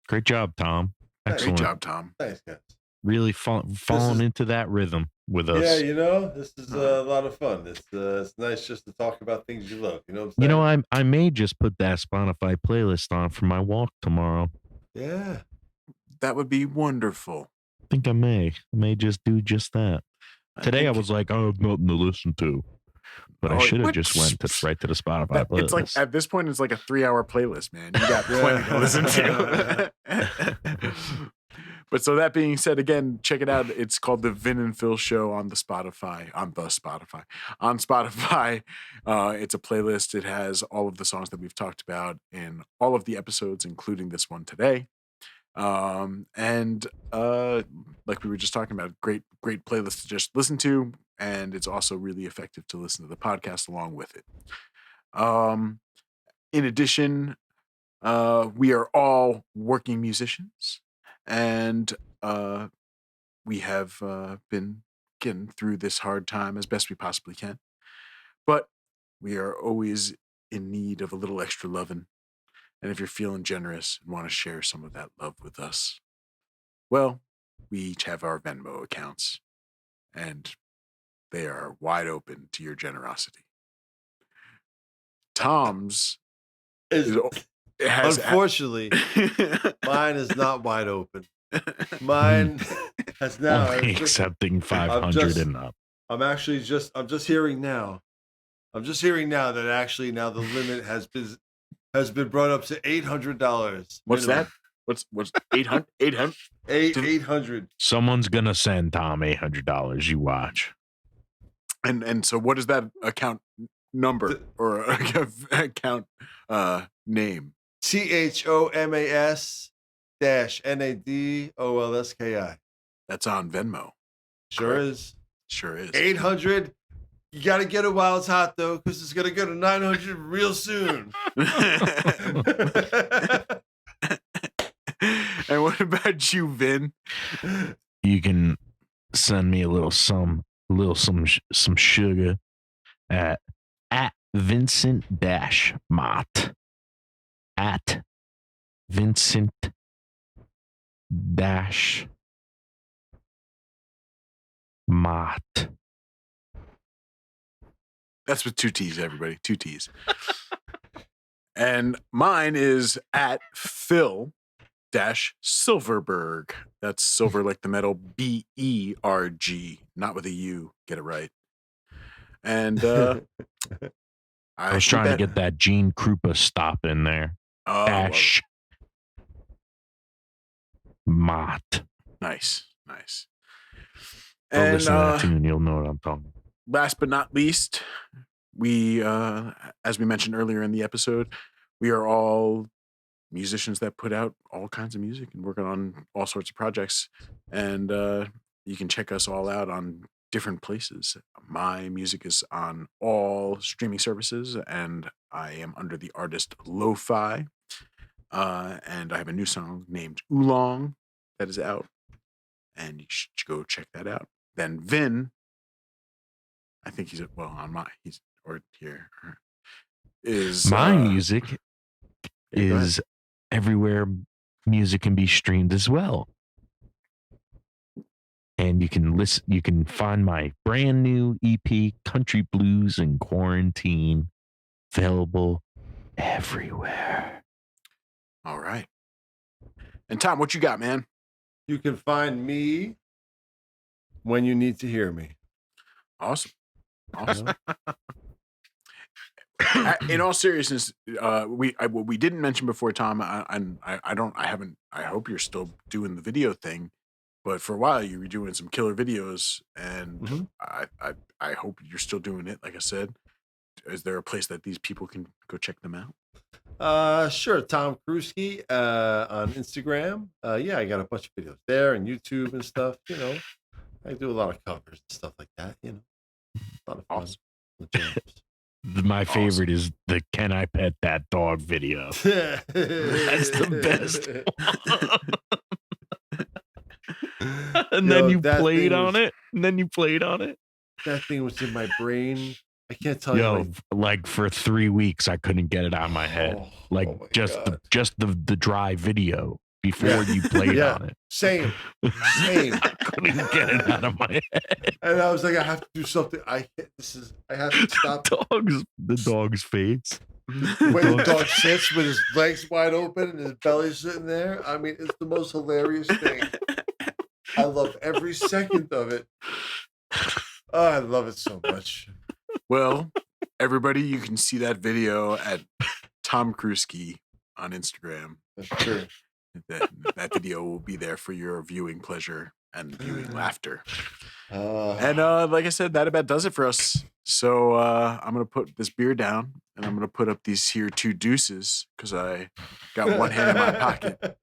Great job, Tom. Excellent. Great job, Tom. Thanks, guys. Really falling into that rhythm with us. Yeah, this is a lot of fun. It's nice just to talk about things you love. You know what I'm saying? I may just put that Spotify playlist on for my walk tomorrow. Yeah. That would be wonderful. I think I may just do just that. Today I was like, I have nothing to listen to. But I should have just went right to the Spotify playlist. It's like at this point, it's like a 3-hour playlist, man. You got plenty to listen to. But so that being said, again, check it out. It's called the Vin and Phil Show on Spotify. It's a playlist. It has all of the songs that we've talked about in all of the episodes, including this one today. And like we were just talking about, great playlist to just listen to. And it's also really effective to listen to the podcast along with it. In addition, we are all working musicians, and we have been getting through this hard time as best we possibly can. But we are always in need of a little extra loving. And if you're feeling generous and want to share some of that love with us, well, we each have our Venmo accounts, and they are wide open to your generosity. Tom's unfortunately, mine is not wide open. Mine has now accepting 500 and up. I'm just hearing now. That actually now the limit has been brought up to $800. What's that? What's 800? 800. Someone's gonna send Tom $800. You watch. And so what does that account number or account name? THOMAS-NADOLSKI. That's on Venmo. Sure is. Sure is. 800. You got to get it while it's hot, though, because it's going to go to 900 real soon. And what about you, Vin? You can send me a little some sugar at Vincent-Mott. At Vincent-Mott. That's with 2 T's, everybody. 2 T's. And mine is at Phil-Silverberg. That's silver like the metal, BERG, not with a U. Get it right. And I was trying to get that Gene Krupa stop in there. Oh, Dash Mott. Nice. Nice. Go And listen to that tune. You'll know what I'm talking about. last but not least, we, as we mentioned earlier in the episode, we are all musicians that put out all kinds of music and working on all sorts of projects. And you can check us all out on different places. My music is on all streaming services, and I am under the artist Lo-Fi. And I have a new song named Oolong that is out, and you should go check that out. Then Vin, I think he's on my is my music yeah, is everywhere music can be streamed as well. And you can find my brand new EP, Country Blues and Quarantine, available everywhere. All right. And Tom, what you got, man? You can find me when you need to hear me. Awesome. In all seriousness, what we didn't mention before, Tom, I hope you're still doing the video thing, but for a while you were doing some killer videos, and I hope you're still doing it. Like I said, is there a place that these people can go check them out? Sure. Tom Kruski on Instagram. Yeah, I got a bunch of videos there and YouTube and stuff. You know, I do a lot of covers and stuff like that. You know, a lot of fun. Awesome. My favorite is the "Can I Pet That Dog" video. That's the best. And then you played on it. That thing was in my brain. I can't tell you. Like for 3 weeks, I couldn't get it out of my head. Just the dry video before you played on it. Same. I couldn't get it out of my head. And I was like, I have to do something. I have to stop. The dog's face. When the dog sits with his legs wide open and his belly sitting there. I mean, it's the most hilarious thing. I love every second of it. Oh, I love it so much. Well, everybody, you can see that video at Tom Kruski on Instagram. That's true. That video will be there for your viewing pleasure and viewing laughter. And like I said, that about does it for us. So I'm going to put this beer down, and I'm going to put up these here 2 deuces because I got one hand in my pocket.